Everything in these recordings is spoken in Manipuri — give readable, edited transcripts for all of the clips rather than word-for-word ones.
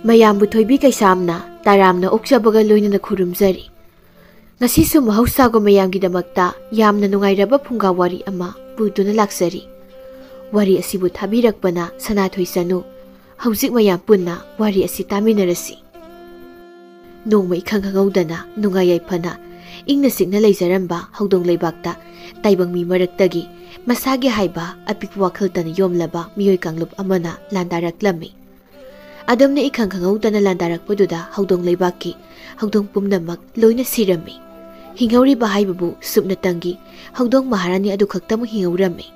ꯃꯌꯥꯝꯕꯨ ꯊꯣꯏꯕꯤ ꯀꯩꯁꯥꯝꯅ ꯇꯥꯔꯥꯝꯅ ꯑꯣꯛꯆꯕꯒ ꯂꯣꯏꯅꯅ ꯈꯨꯔꯨꯝꯖꯔꯤ꯫ ꯉꯁꯤꯁꯨ ꯃꯍꯧꯁꯥꯒ ꯃꯌꯥꯝꯒꯤꯗꯃꯛꯇ ꯌꯥꯝꯅ ꯅꯨꯡꯉꯥꯏꯔꯕ ꯐꯨꯡꯒꯥ ꯋꯥꯔꯤ ꯑꯃ ꯄꯨꯗꯨꯅ ꯂꯥꯛꯆꯔꯤ꯫ ꯋꯥꯔꯤ ꯑꯁꯤꯕꯨ ꯊꯥꯕꯤꯔꯛꯄꯅ ꯁꯅꯥꯊꯣꯏ ꯆꯅꯨ꯫ ꯍꯧꯖꯤꯛ ꯃꯌꯥꯝ ꯄꯨꯟꯅ ꯋꯥꯔꯤ ꯑꯁꯤ ꯇꯥꯃꯤꯟꯅꯔꯁꯤ꯫ ꯅꯣꯡꯃ ꯏꯈꯪ ꯈꯪꯍꯧꯗꯅ ꯅꯨꯡꯉꯥꯏ ꯌꯥꯏꯐꯅ ꯏꯪꯅ ꯆꯤꯛꯅ ꯂꯩꯖꯔꯝꯕ ꯍꯧꯗꯣꯡ ꯂꯩꯕꯥꯛꯇ ꯇꯥꯏꯕꯪ ꯃꯤ ꯃꯔꯛꯇꯒꯤ ꯃꯁꯥꯒꯤ ꯍꯥꯏꯕ ꯑꯄꯤꯛꯄ ꯋꯥꯈꯜꯇꯅ ꯌꯣꯝꯂꯕ ꯃꯤꯑꯣꯏ ꯀꯥꯡꯂꯨꯞ ꯑꯃꯅ ꯂꯥꯟꯗꯥꯔꯛꯂꯝꯃꯤ꯫ ꯑꯗꯨꯝꯅ ꯏꯈꯪ ꯈꯪꯍꯧꯗꯅ ꯂꯥꯟꯗꯥꯔꯛꯄꯗꯨꯗ ꯍꯧꯗꯣꯡ ꯂꯩꯕꯥꯛꯀꯤ ꯍꯧꯗꯣꯡ ꯄꯨꯝꯅꯃꯛ ꯂꯣꯏꯅ ꯁꯤꯔꯝꯃꯤ꯫ ꯍꯤꯡꯍꯧꯔꯤꯕ ꯍꯥꯏꯕꯕꯨ ꯁꯨꯞꯅꯇꯪꯒꯤ ꯍꯧꯗꯣꯡ ꯃꯍꯥꯔꯥꯅꯤ ꯑꯗꯨ ꯈꯛꯇꯃꯛ ꯍꯤꯡꯍꯧꯔꯝꯃꯤ꯫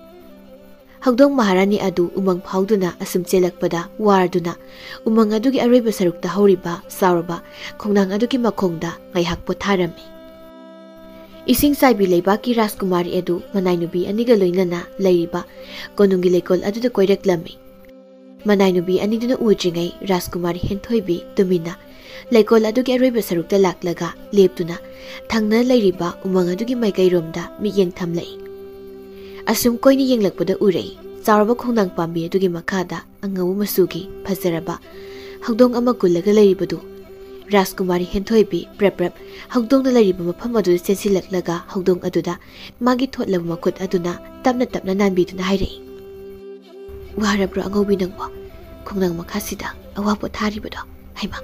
ꯍꯧꯗꯣꯡ ꯃꯍꯥꯔꯥꯅꯤ ꯑꯗꯨ ꯎꯃꯪ ꯐꯥꯎꯗꯨꯅ ꯑꯁꯨꯝ ꯆꯦꯜꯂꯛꯄꯗ ꯋꯥꯔꯗꯨꯅ ꯎꯃꯪ ꯑꯗꯨꯒꯤ ꯑꯔꯣꯏꯕ ꯁꯔꯨꯛꯇ ꯍꯧꯔꯤꯕ ꯆꯥꯎꯔꯕ ꯈꯣꯡꯅꯥꯡ ꯑꯗꯨꯒꯤ ꯃꯈꯣꯡꯗ ꯉꯥꯏꯍꯥꯛ ꯄꯣꯊꯥꯔꯝꯃꯤ꯫ ꯏꯁꯤꯡ ꯆꯥꯏꯕꯤ ꯂꯩꯕꯥꯛꯀꯤ ꯔꯥꯖꯀꯨꯃꯥꯔꯤ ꯑꯗꯨ ꯃꯅꯥꯏ ꯅꯨꯄꯤ ꯑꯅꯤꯒ ꯂꯣꯏꯅꯅ ꯂꯩꯔꯤꯕ ꯀꯣꯅꯨꯡꯒꯤ ꯂꯩꯀꯣꯜ ꯑꯗꯨꯗ ꯀꯣꯏꯔꯛꯂꯝꯃꯤ꯫ ꯃꯅꯥꯏ ꯅꯨꯄꯤ ꯑꯅꯤꯗꯨꯅ ꯎꯗ꯭ꯔꯤꯉꯩ ꯔꯥꯖꯀꯨꯃꯥꯔꯤ ꯍꯦꯟꯊꯣꯏꯕꯤ ꯇꯨꯃꯤꯟꯅ ꯂꯩꯀꯣꯜ ꯑꯗꯨꯒꯤ ꯑꯔꯣꯏꯕ ꯁꯔꯨꯛꯇ ꯂꯥꯛꯂꯒ ꯂꯦꯞꯇꯨꯅ ꯊꯪꯅ ꯂꯩꯔꯤꯕ ꯎꯃꯪ ꯑꯗꯨꯒꯤ ꯃꯥꯏꯀꯩꯔꯣꯝꯗ ꯃꯤꯠꯌꯦꯡ ꯊꯝꯂꯛꯏ꯫ ꯑꯁꯨꯝ ꯀꯣꯏꯅ ꯌꯦꯡꯂꯛꯄꯗ ꯎꯔꯛꯏ ꯆꯥꯎꯔꯕ ꯈꯣꯡꯅꯥꯡ ꯄꯥꯝꯕꯤ ꯑꯗꯨꯒꯤ ꯃꯈꯥꯗ ꯑꯉꯧꯕ ꯃꯆꯨꯒꯤ ꯐꯖꯔꯕ ꯍꯧꯗꯣꯡ ꯑꯃ ꯀꯨꯜꯂꯒ ꯂꯩꯔꯤꯕꯗꯨ꯫ ꯔꯥꯖꯀꯨꯃꯥꯔꯤ ꯍꯦꯟꯊꯣꯏꯕꯤ ꯄ꯭ꯔꯞ ꯄ꯭ꯔꯞ ꯍꯧꯗꯣꯡꯅ ꯂꯩꯔꯤꯕ ꯃꯐꯝ ꯑꯗꯨꯗ ꯆꯦꯟꯁꯤꯜꯂꯛꯂꯒ ꯍꯧꯗꯣꯡ ꯑꯗꯨꯗ ꯃꯥꯒꯤ ꯊꯣꯠꯂꯕ ꯃꯈꯨꯠ ꯑꯗꯨꯅ ꯇꯞꯅ ꯇꯞꯅ ꯅꯥꯟꯕꯤꯗꯨꯅ ꯍꯥꯏꯔꯛꯏ, "ꯋꯥꯔꯕ꯭ꯔꯣ ꯑꯉꯧꯕꯤ ꯅꯪꯕꯣ? ꯈꯣꯡꯅꯥꯡ ꯃꯈꯥꯁꯤꯗ ꯑꯋꯥ ꯄꯣꯊꯥꯔꯤꯕꯗꯣ? ꯍꯩꯃꯥ,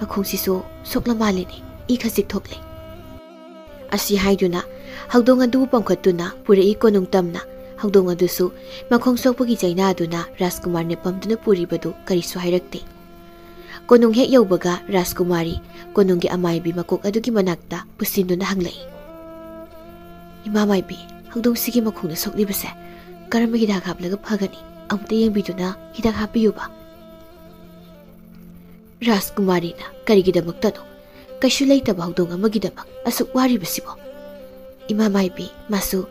ꯃꯈꯣꯡꯁꯤꯁꯨ ꯁꯣꯛꯂ ꯃꯥꯜꯂꯤꯅꯦ, ꯏ ꯈꯖꯤꯛ ꯊꯣꯛꯂꯦ." ꯑꯁꯤ ꯍꯥꯏꯗꯨꯅ ꯍꯧꯗꯣꯡ ꯑꯗꯨꯕꯨ ꯄꯝꯈꯠꯇꯨꯅ ꯄꯨꯔꯛꯏ ꯀꯣꯅꯨꯡ ꯇꯝꯅ꯫ ꯍꯧꯗꯣꯡ ꯑꯗꯨꯁꯨ ꯃꯈꯣꯡ ꯁꯣꯛꯄꯒꯤ ꯆꯩꯅꯥ ꯑꯗꯨꯅ ꯔꯥꯖꯀꯨꯃꯥꯔꯅ ꯄꯝꯗꯨꯅ ꯄꯨꯔꯤꯕꯗꯨ ꯀꯔꯤꯁꯨ ꯍꯥꯏꯔꯛꯇꯦ꯫ ꯀꯣꯅꯨꯡ ꯍꯦꯛ ꯌꯧꯕꯒ ꯔꯥꯖꯀꯨꯃꯥꯔꯤ ꯀꯣꯅꯨꯡꯒꯤ ꯑꯃꯥꯏꯕꯤ ꯃꯀꯣꯛ ꯑꯗꯨꯒꯤ ꯃꯅꯥꯛꯇ ꯄꯨꯁꯤꯟꯗꯨꯅ ꯍꯪꯂꯛꯏ, "ꯏꯃꯥ ꯃꯥꯏꯕꯤ, ꯍꯧꯗꯣꯡꯁꯤꯒꯤ ꯃꯈꯣꯡꯗ ꯁꯣꯛꯂꯤꯕꯁꯦ ꯀꯔꯝꯕ ꯍꯤꯗꯥꯛ ꯍꯥꯞꯂꯒ ꯐꯒꯅꯤ? ꯑꯃꯨꯛꯇ ꯌꯦꯡꯕꯤꯗꯨꯅ ꯍꯤꯗꯥꯛ ꯍꯥꯞꯄꯤꯌꯨꯕ." ꯔꯥꯖꯀꯨꯃꯥꯔꯤꯅ "ꯀꯔꯤꯒꯤꯗꯃꯛꯇꯅꯣ? ꯀꯩꯁꯨ ꯂꯩꯇꯕ ꯍꯧꯗꯣꯡ ꯑꯃꯒꯤꯗꯃꯛ ꯑꯁꯨꯛ ꯋꯥꯔꯤꯕꯁꯤꯕꯣ? ꯏꯃꯥ ꯃꯥꯏꯕꯤ, ꯃꯥꯁꯨ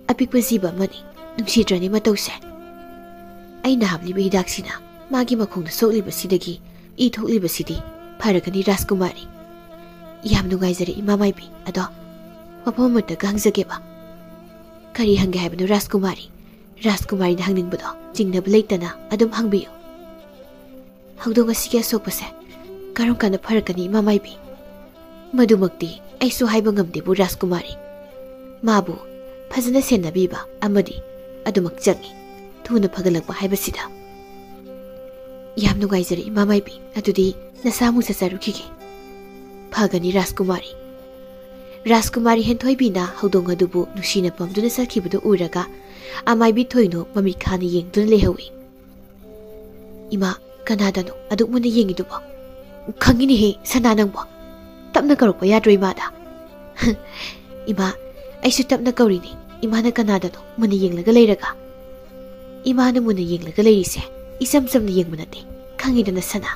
ꯑꯄꯤꯛꯄ ꯖꯤꯕ ꯑꯃꯅꯤ, ꯅꯨꯡꯁꯤꯗ꯭ꯔꯅꯤ ꯃꯇꯧꯁꯦ? ꯑꯩꯅ ꯍꯥꯞꯂꯤꯕ ꯍꯤꯗꯥꯛꯁꯤꯅ ꯃꯥꯒꯤ ꯃꯈꯣꯡꯗ ꯁꯣꯛꯂꯤꯕꯁꯤꯗꯒꯤ ꯏ ꯊꯣꯛꯂꯤꯕꯁꯤꯗꯤ ꯐꯔꯒꯅꯤ ꯔꯥꯖꯀꯨꯃꯥꯔꯤ꯫ ꯌꯥꯝ ꯅꯨꯡꯉꯥꯏꯖꯔꯦ ꯏꯃꯥ ꯃꯥꯏꯕꯤ, ꯑꯗꯣ ꯋꯥꯐꯝ ꯑꯃꯠꯇꯒ ꯍꯪꯖꯒꯦꯕ." "ꯀꯔꯤ ꯍꯪꯒꯦ ꯍꯥꯏꯕꯅꯣ ꯔꯥꯖꯀꯨꯃꯥꯔꯤ? ꯔꯥꯖꯀꯨꯃꯥꯔꯤꯅ ꯍꯪꯅꯤꯡꯕꯗꯣ ꯆꯤꯡꯅꯕ ꯂꯩꯇꯅ ꯑꯗꯨꯝ ꯍꯪꯕꯤꯌꯨ." "ꯍꯧꯗꯣꯡ ꯑꯁꯤꯒꯤ ꯑꯁꯣꯛꯄꯁꯦ ꯀꯔꯝ ꯀꯥꯟꯗ ꯐꯔꯛꯀꯅꯤ ꯏꯃꯥ ꯃꯥꯏꯕꯤ?" "ꯃꯗꯨꯃꯛꯇꯤ ꯑꯩꯁꯨ ꯍꯥꯏꯕ ꯉꯝꯗꯦꯕꯨ ꯔꯥꯖꯀꯨꯃꯥꯔꯤ꯫ ꯃꯥꯕꯨ ꯐꯖꯅ ꯁꯦꯟꯅꯕꯤꯕ ꯑꯃꯗꯤ ꯑꯗꯨꯃꯛ ꯆꯪꯏ, ꯊꯨꯅ ꯐꯒꯠꯂꯛꯄ ꯍꯥꯏꯕꯁꯤꯗ." "ꯌꯥꯝ ꯅꯨꯡꯉꯥꯏꯖꯔꯦ ꯏꯃꯥ ꯃꯥꯏꯕꯤ, ꯑꯗꯨꯗꯤ ꯅꯁꯥꯃꯨꯛ ꯆꯠꯆꯔꯨꯈꯤꯒꯦ." "ꯐꯒꯅꯤ ꯔꯥꯖꯀꯨꯃꯥꯔꯤ." ꯔꯥꯖꯀꯨꯃꯥꯔꯤ ꯍꯦꯟꯊꯣꯏꯕꯤꯅ ꯍꯧꯗꯣꯡ ꯑꯗꯨꯕꯨ ꯅꯨꯡꯁꯤꯅ ꯄꯝꯗꯨꯅ ꯆꯠꯈꯤꯕꯗꯨ ꯎꯔꯒ ꯑꯃꯥꯏꯕꯤ ꯊꯣꯏꯅꯨ ꯃꯃꯤꯠ ꯈꯥꯅ ꯌꯦꯡꯗꯨꯅ ꯂꯩꯍꯧꯏ꯫ "ꯏꯃꯥ, ꯀꯅꯥꯗꯅꯣ ꯑꯗꯨꯛ ꯃꯨꯟꯅ ꯌꯦꯡꯉꯤꯗꯨꯕꯣ? ꯈꯪꯉꯤꯅꯦꯍꯦ ꯁꯅꯥ ꯅꯪꯕꯣ, ꯇꯞꯅ ꯀꯧꯔꯛꯄ ꯌꯥꯗ꯭ꯔꯣ ꯏꯃꯥꯗ?" "ꯏꯃꯥ, ꯑꯩꯁꯨ ꯇꯞꯅ ꯀꯧꯔꯤꯅꯤ, ꯏꯃꯥꯅ ꯀꯅꯥꯗꯅꯣ ꯃꯨꯟꯅ ꯌꯦꯡꯂꯒ ꯂꯩꯔꯒ?" "ꯏꯃꯥꯅ ꯃꯨꯟꯅ ꯌꯦꯡꯂꯒ ꯂꯩꯔꯤꯁꯦ ꯏꯆꯝ ꯆꯝꯅ ꯌꯦꯡꯕ ꯅꯠꯇꯦ, ꯈꯪꯉꯤꯗꯅ ꯁꯅꯥ."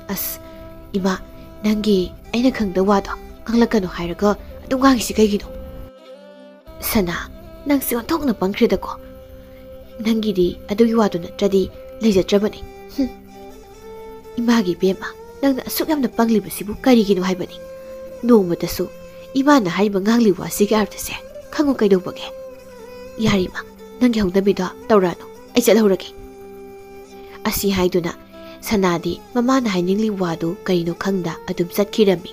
"ꯑꯁ ꯏꯃꯥ, ꯅꯪꯒꯤ ꯑꯩꯅ ꯈꯪꯗ ꯋꯥꯗꯣ ꯉꯥꯡꯂꯛꯀꯅꯣ ꯍꯥꯏꯔꯒ ꯑꯗꯨꯝ ꯉꯥꯡꯉꯤꯁꯤ ꯀꯩꯒꯤꯅꯣ?" "ꯁꯅꯥ, ꯅꯪꯁꯦ ꯑꯣꯟꯊꯣꯛꯅ ꯄꯪꯈ꯭ꯔꯦꯗꯀꯣ. ꯅꯪꯒꯤꯗꯤ ꯑꯗꯨꯒꯤ ꯋꯥꯗꯨ ꯅꯠꯇ꯭ꯔꯗꯤ ꯂꯩꯖꯗ꯭ꯔꯕꯅꯤ." "ꯏꯃꯥꯒꯤ ꯏꯕꯦꯝꯃ, ꯅꯪꯅ ꯑꯁꯨꯛ ꯌꯥꯝꯅ ꯄꯪꯂꯤꯕꯁꯤꯕꯨ ꯀꯔꯤꯒꯤꯅꯣ ꯍꯥꯏꯕꯅꯤ? ꯅꯣꯡꯃꯇꯁꯨ ꯏꯃꯥꯅ ꯍꯥꯏꯔꯤꯕ ꯉꯥꯡꯂꯤꯕ ꯋꯥꯁꯤꯒꯤ ꯑꯥꯔꯊꯁꯦ ꯈꯪꯉꯨ ꯀꯩꯗꯧꯕꯒꯦ? ꯌꯥꯔꯦ ꯏꯃꯥ, ꯅꯪꯒꯤ ꯍꯧꯅꯕꯤꯗꯣ ꯇꯧꯔꯛꯑꯅꯨ, ꯑꯩ ꯆꯠꯍꯧꯔꯒꯦ." ꯑꯁꯤ ꯍꯥꯏꯗꯨꯅ ꯁꯅꯥꯗꯤ ꯃꯃꯥꯅ ꯍꯥꯏꯅꯤꯡꯂꯤꯕ ꯋꯥꯗꯨ ꯀꯔꯤꯅꯣ ꯈꯪꯗ ꯑꯗꯨꯝ ꯆꯠꯈꯤꯔꯝꯃꯤ꯫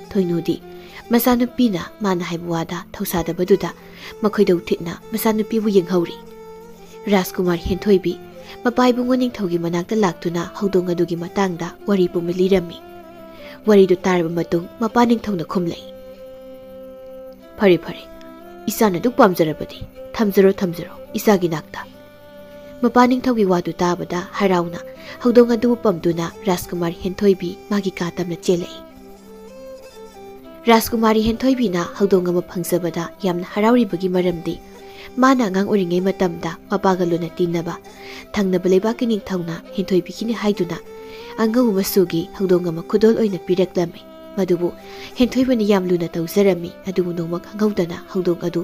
ꯊꯣꯏꯅꯨꯗꯤ ꯃꯆꯥꯅꯨꯄꯤꯅ ꯃꯥꯅ ꯍꯥꯏꯕ ꯋꯥꯗ ꯊꯧꯁꯥꯗꯕꯗꯨꯗ ꯃꯈꯣꯏꯗꯧ ꯊꯤꯠꯅ ꯃꯆꯥꯅꯨꯄꯤꯕꯨ ꯌꯦꯡꯍꯧꯔꯤ꯫ ꯔꯥꯖꯀꯨꯃꯥꯔꯤ ꯍꯦꯟꯊꯣꯏꯕꯤ ꯃꯄꯥ ꯏꯕꯨꯡꯉꯣ ꯅꯤꯡꯊꯧꯒꯤ ꯃꯅꯥꯛꯇ ꯂꯥꯛꯇꯨꯅ ꯍꯧꯗꯣꯡ ꯑꯗꯨꯒꯤ ꯃꯇꯥꯡꯗ ꯋꯥꯔꯤ ꯄꯨꯝꯕ ꯂꯤꯔꯝꯃꯤ꯫ ꯋꯥꯔꯤꯗꯨ ꯇꯥꯔꯕ ꯃꯇꯨꯡ ꯃꯄꯥ ꯅꯤꯡꯊꯧꯅ ꯈꯨꯝꯂꯛꯏ, "ꯐꯔꯦ ꯐꯔꯦ, ꯏꯆꯥꯅ ꯑꯗꯨꯛ ꯄꯥꯝꯖꯔꯕꯗꯤ ꯊꯝꯖꯔꯣ ꯊꯝꯖꯔꯣ ꯏꯆꯥꯒꯤ ꯅꯥꯛꯇ." ꯃꯄꯥ ꯅꯤꯡꯊꯧꯒꯤ ꯋꯥꯗꯨ ꯇꯥꯕꯗ ꯍꯔꯥꯎꯅ ꯍꯧꯗꯣꯡ ꯑꯗꯨꯕꯨ ꯄꯝꯗꯨꯅ ꯔꯥꯖꯀꯨꯃꯥꯔꯤ ꯍꯦꯟꯊꯣꯏꯕꯤ ꯃꯥꯒꯤ ꯀꯥ ꯇꯝꯅ ꯆꯦꯜꯂꯛꯏ꯫ ꯔꯥꯖꯀꯨꯃꯥꯔꯤ ꯍꯦꯟꯊꯣꯏꯕꯤꯅ ꯍꯧꯗꯣꯡ ꯑꯃ ꯐꯪꯖꯕꯗ ꯌꯥꯝꯅ ꯍꯔꯥꯎꯔꯤꯕꯒꯤ ꯃꯔꯝꯗꯤ ꯃꯥꯅ ꯑꯉꯥꯡ ꯑꯣꯏꯔꯤꯉꯩ ꯃꯇꯝꯗ ꯃꯄꯥꯒ ꯂꯨꯅ ꯇꯤꯟꯅꯕ ꯊꯪꯅꯕ ꯂꯩꯕꯥꯛꯀꯤ ꯅꯤꯡꯊꯧꯅ ꯍꯦꯟꯊꯣꯏꯕꯤꯒꯤꯅꯤ ꯍꯥꯏꯗꯨꯅ ꯑꯉꯧꯕ ꯃꯆꯨꯒꯤ ꯍꯧꯗꯣꯡ ꯑꯃ ꯈꯨꯗꯣꯜ ꯑꯣꯏꯅ ꯄꯤꯔꯛꯂꯝꯃꯤ꯫ ꯃꯗꯨꯕꯨ ꯍꯦꯟꯊꯣꯏꯕꯤꯅ ꯌꯥꯝ ꯂꯨꯅ ꯇꯧꯖꯔꯝꯃꯤ꯫ ꯑꯗꯨꯕꯨ ꯅꯣꯡꯃ ꯈꯪꯍꯧꯗꯅ ꯍꯧꯗꯣꯡ ꯑꯗꯨ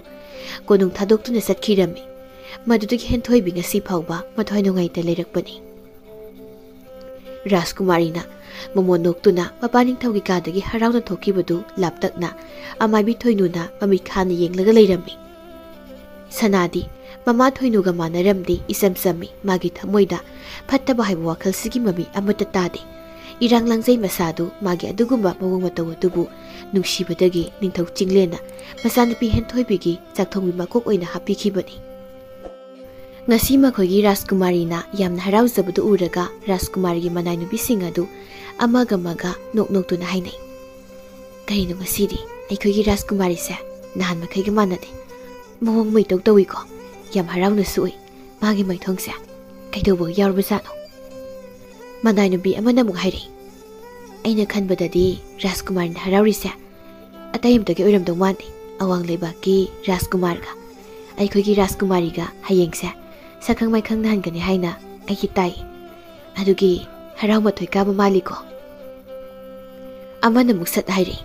ꯀꯣꯅꯨꯡ ꯊꯥꯗꯣꯛꯇꯨꯅ ꯆꯠꯈꯤꯔꯝꯃꯤ꯫ ꯃꯗꯨꯗꯒꯤ ꯍꯦꯟꯊꯣꯏꯕꯤ ꯉꯁꯤ ꯐꯥꯎꯕ ꯃꯊ꯭ꯋꯥꯏ ꯅꯨꯡꯉꯥꯏꯇ ꯂꯩꯔꯛꯄꯅꯤ꯫ ꯔꯥꯖꯀꯨꯃꯥꯔꯤꯅ ꯃꯃꯣꯟ ꯅꯣꯛꯇꯨꯅ ꯃꯄꯥ ꯅꯤꯡꯊꯧꯒꯤ ꯀꯥꯗꯒꯤ ꯍꯔꯥꯎꯅ ꯊꯣꯛꯈꯤꯕꯗꯨ ꯂꯥꯞꯇꯛꯅ ꯑꯃꯥꯏꯕꯤ ꯊꯣꯏꯅꯨꯅ ꯃꯃꯤꯠ ꯈꯥꯅ ꯌꯦꯡꯂꯒ ꯂꯩꯔꯝꯃꯤ꯫ ꯁꯅꯥꯗꯤ ꯃꯃꯥ ꯊꯣꯏꯅꯨꯒ ꯃꯥꯟꯅꯔꯝꯗꯦ, ꯏꯆꯝ ꯆꯝꯃꯤ꯫ ꯃꯥꯒꯤ ꯊꯃꯣꯏꯗ ꯐꯠꯇꯕ ꯍꯥꯏꯕ ꯋꯥꯈꯜꯁꯤꯒꯤ ꯃꯃꯤ ꯑꯃꯠꯇ ꯇꯥꯗꯦ꯫ irang langjai masadu magi adugumba mawong mataw adubu nungsibadagi ningthau chinglena masanupi Henthoibigi chakthongbi makok oina hapikibani. Ngasi makhoigi Rajkumari na yamna harauzabadu uraga Rajkumari manai nubising adu amaga maga noknoktuna hainai. Kaino ngasidi aikoigi Rajkumari se nahan makhaiga manade mawong maitog tawiko yam harauna suoi magi maithongse kaidobo yaurabasano. Manai nubi amana muk hairi aina khanbadadi Rajkumari na haraurisa atayimtagi oiramdong mani awang leibaki Rajkumarga aikoigi Rajkumariga hayengse sakang maikhang nahankani haina aiki tai adugi harau mathoi kaba maliko. Amana muksat hairi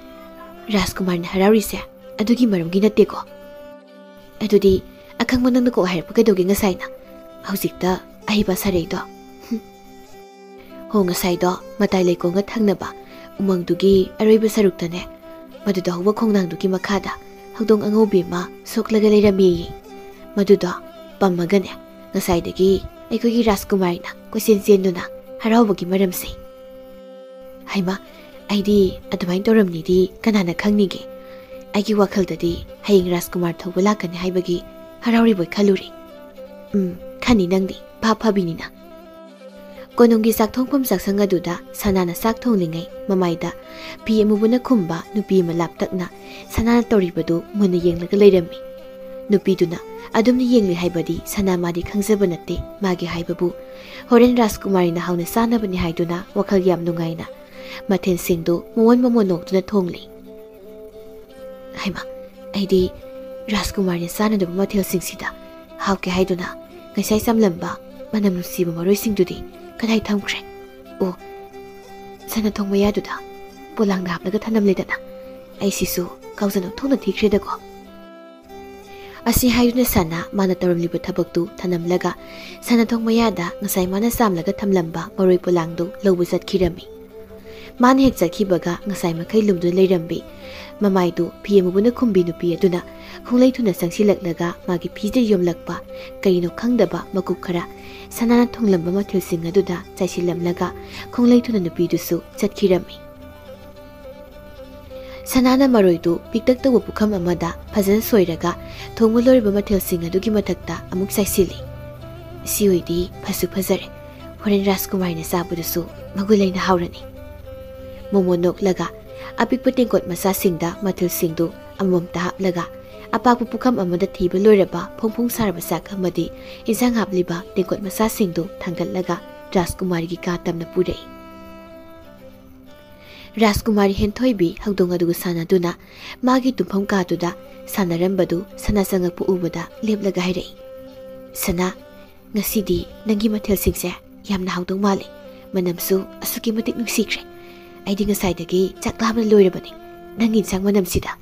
Rajkumari na haraurise adugi maramgi natteko adudi akang manangna ko hairpa kaidogi ngasai na haujikta ahiba sareido. Ho ngasai do matai leiko nga thangnaba umangdugi aroiba saruktane maduda huwa khongnangdugi makhada hagdong angobi ma soklaga leirami maduda pammagane ngasaidagi aikogi Rajkumari na koisen senduna haraubagi maramse. Haima aidi adumain toramnidi kanana khangnige aigi wakhaldadi hayeng Rajkumari thoba lakani haibagi harauri boy khaluri. Khani nangdi phabinina. Konongi sakthongpam saksang aduda sanana sakthonglingai mamaida pi amubuna khumba nupi ama laptakna sanana toribadu muna yenglaga leirami. Nupiduna adumni yengli haibadi sanamadi khangjaba natte magi haibabu horen Rajkumari na hauna sanabani haiduna wakhal yam nungaina mathen singdu muwan mamonokduna thongli. Haima aidi Rajkumari sanadaba mathel singsida hauke haiduna ngasai samlamba manam nusiba maroi singdudi kadai thamkhre. O sana thongma yaduda polangda hapnaga thanam ledana aisisu kaujano thongna thikhredako. Asi haiduna sana mana taramliba thabaktu thanamlaga sana thongma yada ngasai mana samlaga thamlamba maroi polangdu lobu satkirami. Mana hek jakhibaga ngasai makhai lumdu leirambi mamaidu pmubuna khumbi nupi aduna khonglei thuna sangsilaklaga magi phide yomlakpa kaino khangdaba makuk khara sanana thonglamba mathil sing aduda chaisilamlaga khonglei thuna nupi dusu chatkirami. Sanana maroidu piktak tawa pukham amada phajana soiraga thongmuloriba mathil sing adugi mathakta amuk chaisili. Siyoidi phasu phajare horen Rajkumari na sabudusu magulaina haurani. Momonok laga apikpa tengkot masa singda mathil singdu amamta haplaga apakpa pukham amada thiba loiraba phongphong sarba sak amadi insang hapliba tengkot masa singdu thanggatlaga Rajkumari gi ka tamna purei. Rajkumari Henthoibi hagdong adugu sanaduna magi tumpham kaduda sanarambadu sana sangakpu ubada leplaga hairei. Sana ngasidi nangi mathil singse yamna hagdong mali manamsu asuki matik nungsikre aidi ngasaidagi chaklabna loirabani nangi sang manamsida.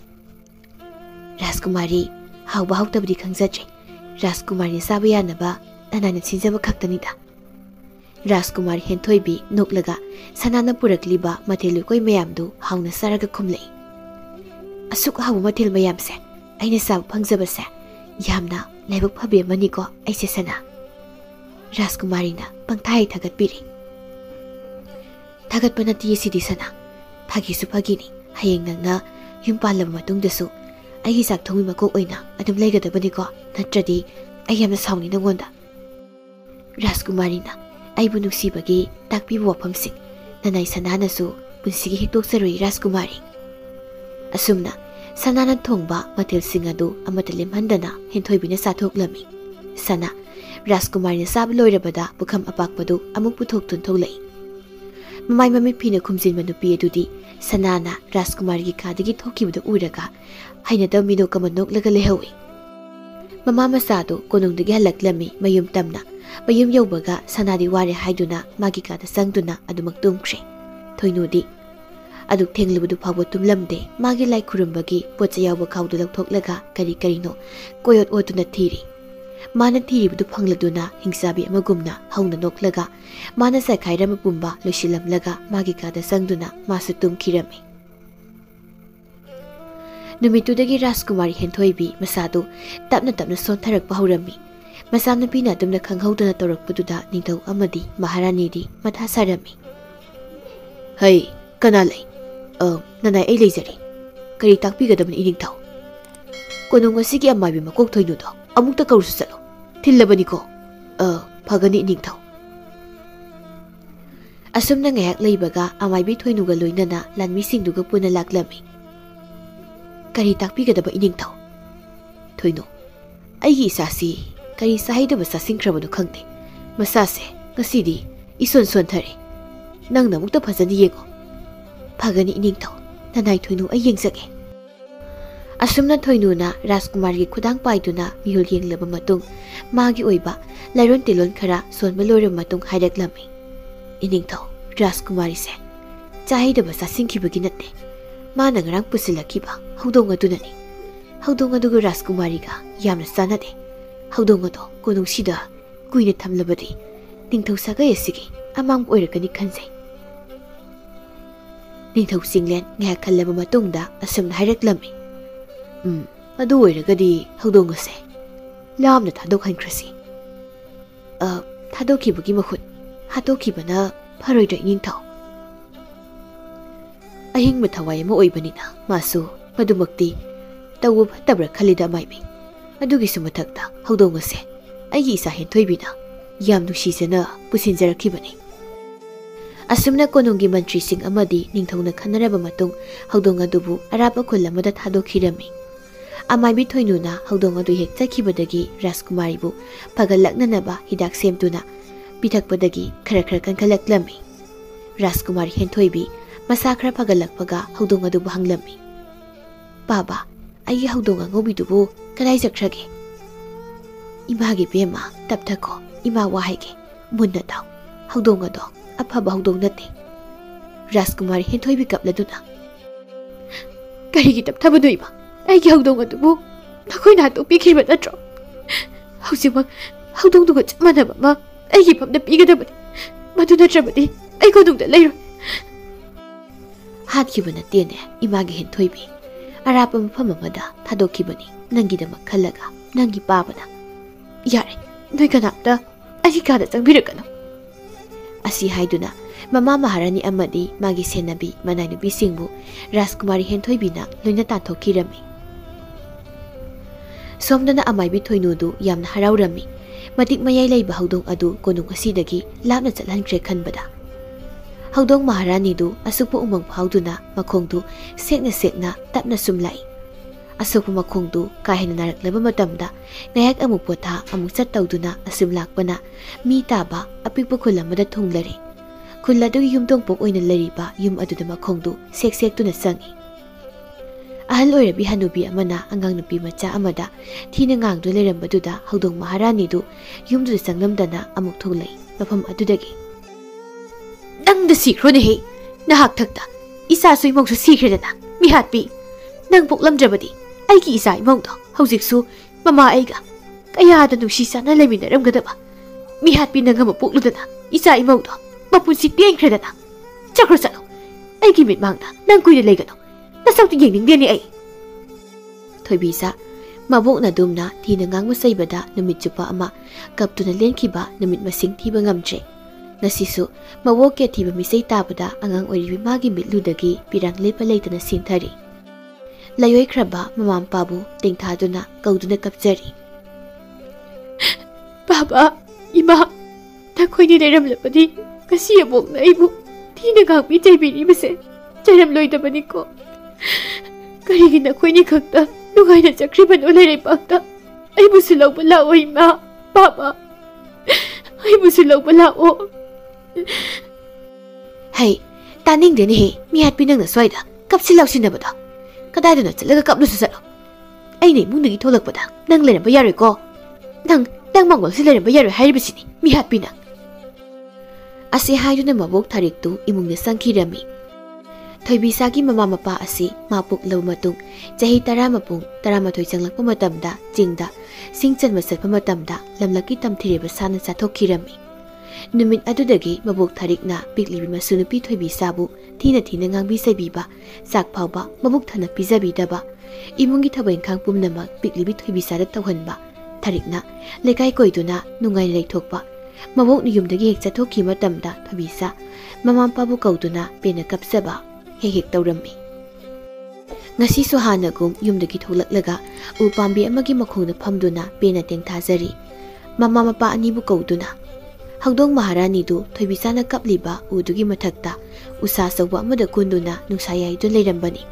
Rajkumari hauba hautabdi khangjatre Rajkumari saba yanaba nanana sinjaba khaktanida. Rajkumari Henthoibi noklaga sanana purakliba mathelu koi mayamdu hauna saraga khumlei. Asuk habu mathel mayamse aina sab phangjabase yamna laibak phabe maniko aise sana. Rajkumari na pangthai thagatpiri. Thagat panati sidi sana phagi su phagini hayeng nangna yumpalaba matungdasu aigi sak thongi makok oina adum leigadabani ko natradi ayamna sauni nangonda. Rajkumari na aibu nuksibagi takpiba wafamsing nanai sananasu punsigi hiktoksaroi Rajkumari. Asumna sanana thongba mathel sing adu amata lemhandana Henthoibina sathoklami. Sana Rajkumari na sab loirabada bukham apakpadu amuk puthok tuntholei. Mamai mami phina khumjinma nupi adudi sanana Rajkumari gi khadagi thokibada uraga hainada mino kamanok laga lehawi. Mama masado konongdagi halaklami mayum tamna mayum yaubaga sanadi ware haiduna magi kada sangduna adumak tumkhre. Thoinudi aduk thenglubadu phawba tumlamde magi lai khurumbagi pocha yauba khawdu lakthoklaga kari karino koyot otuna thiri. Mana thiribadu phangladuna hingsabi amagumna hauna noklaga mana sakhairama pumba loisilamlaga magi kada sangduna masu tumkhirami. Numitudagi Rajkumari Henthoibi masadu tapna sontharakpa haurami. Masanapina adumna khanghaudana torakpaduda ningthau amadi maharanidi matha sarami. Hey, kana lay. Nanay ay lejari. Kari takpigadaban iningtaw. Konong asigi amabi makok thoynu do. Amukta kausu salo. Thillabani ko. Phagani iningtaw. Asumna ngayak leibaga amaibi thoynuga loinana lanmi singduga puna laklami. Kari takpigadaba iningtaw. Thoynu. Aigi isasi kari sahidaba sasingkrabanu khangde. Masase ngasidi ison thare. Nang namukta phajani yengo. Phagani iningtaw. Nanay thoynu ay yengsage. Asumna thoynu na Rajkumari khudang paiduna mihul yenglaba matung magi oiba lairon tilon khara sonba loiram matung haidaklami. Iningtaw Rajkumari se chahidaba sasingkhibagi natte mana ngarang pusilakiba haudong adunani. Haudong adugu Rajkumari ga yamna sanade. Haudong ado konungsida kuina thamlabadi ningthau sagai asigi amang oirakani khanjai. Ningthau singlen nga khallaba matungda asumna haidaklami. Adu oiragadi haudong ase lamna thadok hankrasi. Thadokibagi mahut hatokibana pharoida iningtaw. Ahing mathawai ama oibanina masu madumakti tawu phatabra khalida maibi. Adugisu mathakta haudong ase aigi isa henthoibina yam nusisana pusinjarakibani. Asumna konunggi mantri sing amadi ningthawna khanaraba matung haudong adubu arapa khulamada thadokhirami. Amaibi thoynuna haudong adu hek chakhibadagi Rajkumari bu pagalaknanaba hidak semtuna pithakpadagi khara kankalaklami. Rajkumari henthoibi masa khara pagalakpaga haudong adu hanglami. Baba ai haudong angobidubu kadai jakhrage. Imagi bema tapthako ima wahige munna taw haudong ado afaba haudong nate. Rajkumari henthoibi kapladuna karigi tapthabadoiba aigi haudong adubu nakoina hatokpikhirba natro. Hausimak haudongduga chap manaba ma aigi famda pigadabani madu natrabadi ai konungda leiroi. Hatkiba natene imagi henthoibi arapa mafam amada thadokibani nangidamak khallaga nangi pabana. Yare noi kanapta aigi kada changbirakano. Asi haiduna Mama Maharani amadi magi senabi manainubi singbu Rajkumari henthoibina loina tanthokirami. Somdana amaibi thoynudu yamna haraurami. Matik mayai laiba haudong adu konung asidagi lapna chatlankre khanbada. Haudong Maharani du asukpa umang phauduna makhongdu sekna tapna sumlai. Asukpa makhongdu kahena naraklaba matamda ngayak amuk potha amuk chat tawduna asumlakpana mi taba apikpa khulamada thunglari. Khuladu yumdong pok oina lariba yum aduda makhongdu sek tuna sangi. Ahal oirabi hanubi amana angang nupi macha amada thina ngangdu lerambaduna haudong Maharani du yumdu sanglamdana amuk tholai mafam adudagi. Nang da sikrone he nahak thakta isa sui mongsu sikredana mi hatpi nang poklamdrabadi aigi isa imongdo haujiksu mama aiga kaya da nusi sana leminaramgadaba mi hatpi nangama pokludana isa imongdo mapunsi tiengkredana chakro salo aigi mitmangda nang kuina legano nasauti yengningdeni ai. Thoibisa mabok na dumna thina ngangma saibada numit chupa ama kaptuna lenkhiba numit masing thiba ngamtre. Nasisu mabok ke thiba misai tabada angang oiribi magi mitludagi pirang lepa leitana sinthari. Layoi khraba mamam pabu tengthaduna kauduna kapjari. Baba ima takhoini leramlapadi kasi abok na ibu thina ngangmi jaibiri base jaram loidabani ko. Karigi na koini khakta nungay na chakriban ulay pakta ay busilaw balao ima Baba ay busilaw balao. Hey taning deni he mi hat pinang na swaida kapsilaw sinabada kadai na chalaga kaplu susalo ay nei mundagi tholakpada nang leramba yaroi ko nang mangol sileramba yaroi hairibisini mi hat pinang. Asi haiduna mabok tariktu imungna sangkhirami. Thoibisagi mama mapa asi mapuk law matung jahi 10 changlakpa matamda jingda singchan masatpa matamda lamlaki tamthireba sana chathokirami. Numit adudagi mabuk tharikna piklibi masunupi thoibisabu thina ngangbi saibiba sak phawba mabuk thana pijabidaba imungi thabainkhang pumnamak piklibi thoibisada tawhanba tharikna lekai koiduna nungai leithokpa ꯃꯕꯣꯛꯅ ꯌꯨꯝꯗꯒꯤ ꯍꯦꯛ ꯆꯠꯊꯣꯛꯈꯤ ꯃꯇꯝꯗ ꯊꯣꯏꯕꯤꯁꯥ ꯃꯃꯥ ꯃꯄꯥꯕꯨ ꯀꯧꯗꯨꯅ ꯄꯦꯟꯅ ꯀꯞꯆꯕ ꯍꯦꯛ ꯇꯧꯔꯝꯃꯤ꯫ ꯉꯁꯤꯁꯨ ꯍꯥꯟꯅꯒꯨꯝ ꯌꯨꯝꯗꯒꯤ ꯊꯣꯛꯂꯛꯂꯒ ꯎ ꯄꯥꯝꯕꯤ ꯑꯃꯒꯤ ꯃꯈꯣꯡꯗ ꯐꯝꯗꯨꯅ ꯄꯦꯟꯅ ꯇꯦꯡꯊꯥꯖꯔꯤ ꯃꯃꯥ ꯃꯄꯥ ꯑꯅꯤꯕꯨ ꯀꯧꯗꯨꯅ꯫ ꯍꯧꯗꯣꯡ ꯃꯍꯥꯔꯥꯅꯤꯗꯨ ꯊꯣꯏꯕꯤꯁꯥꯅ ꯀꯞꯂꯤꯕ ꯎꯗꯨꯒꯤ ꯃꯊꯛꯇ ꯎꯁꯥ ꯑꯆꯧꯕ ꯑꯃꯗ ꯀꯨꯟꯗꯨꯅ ꯅꯨꯡꯁꯥ ꯌꯥꯏꯗꯨꯅ ꯂꯩꯔꯝꯕꯅꯤ꯫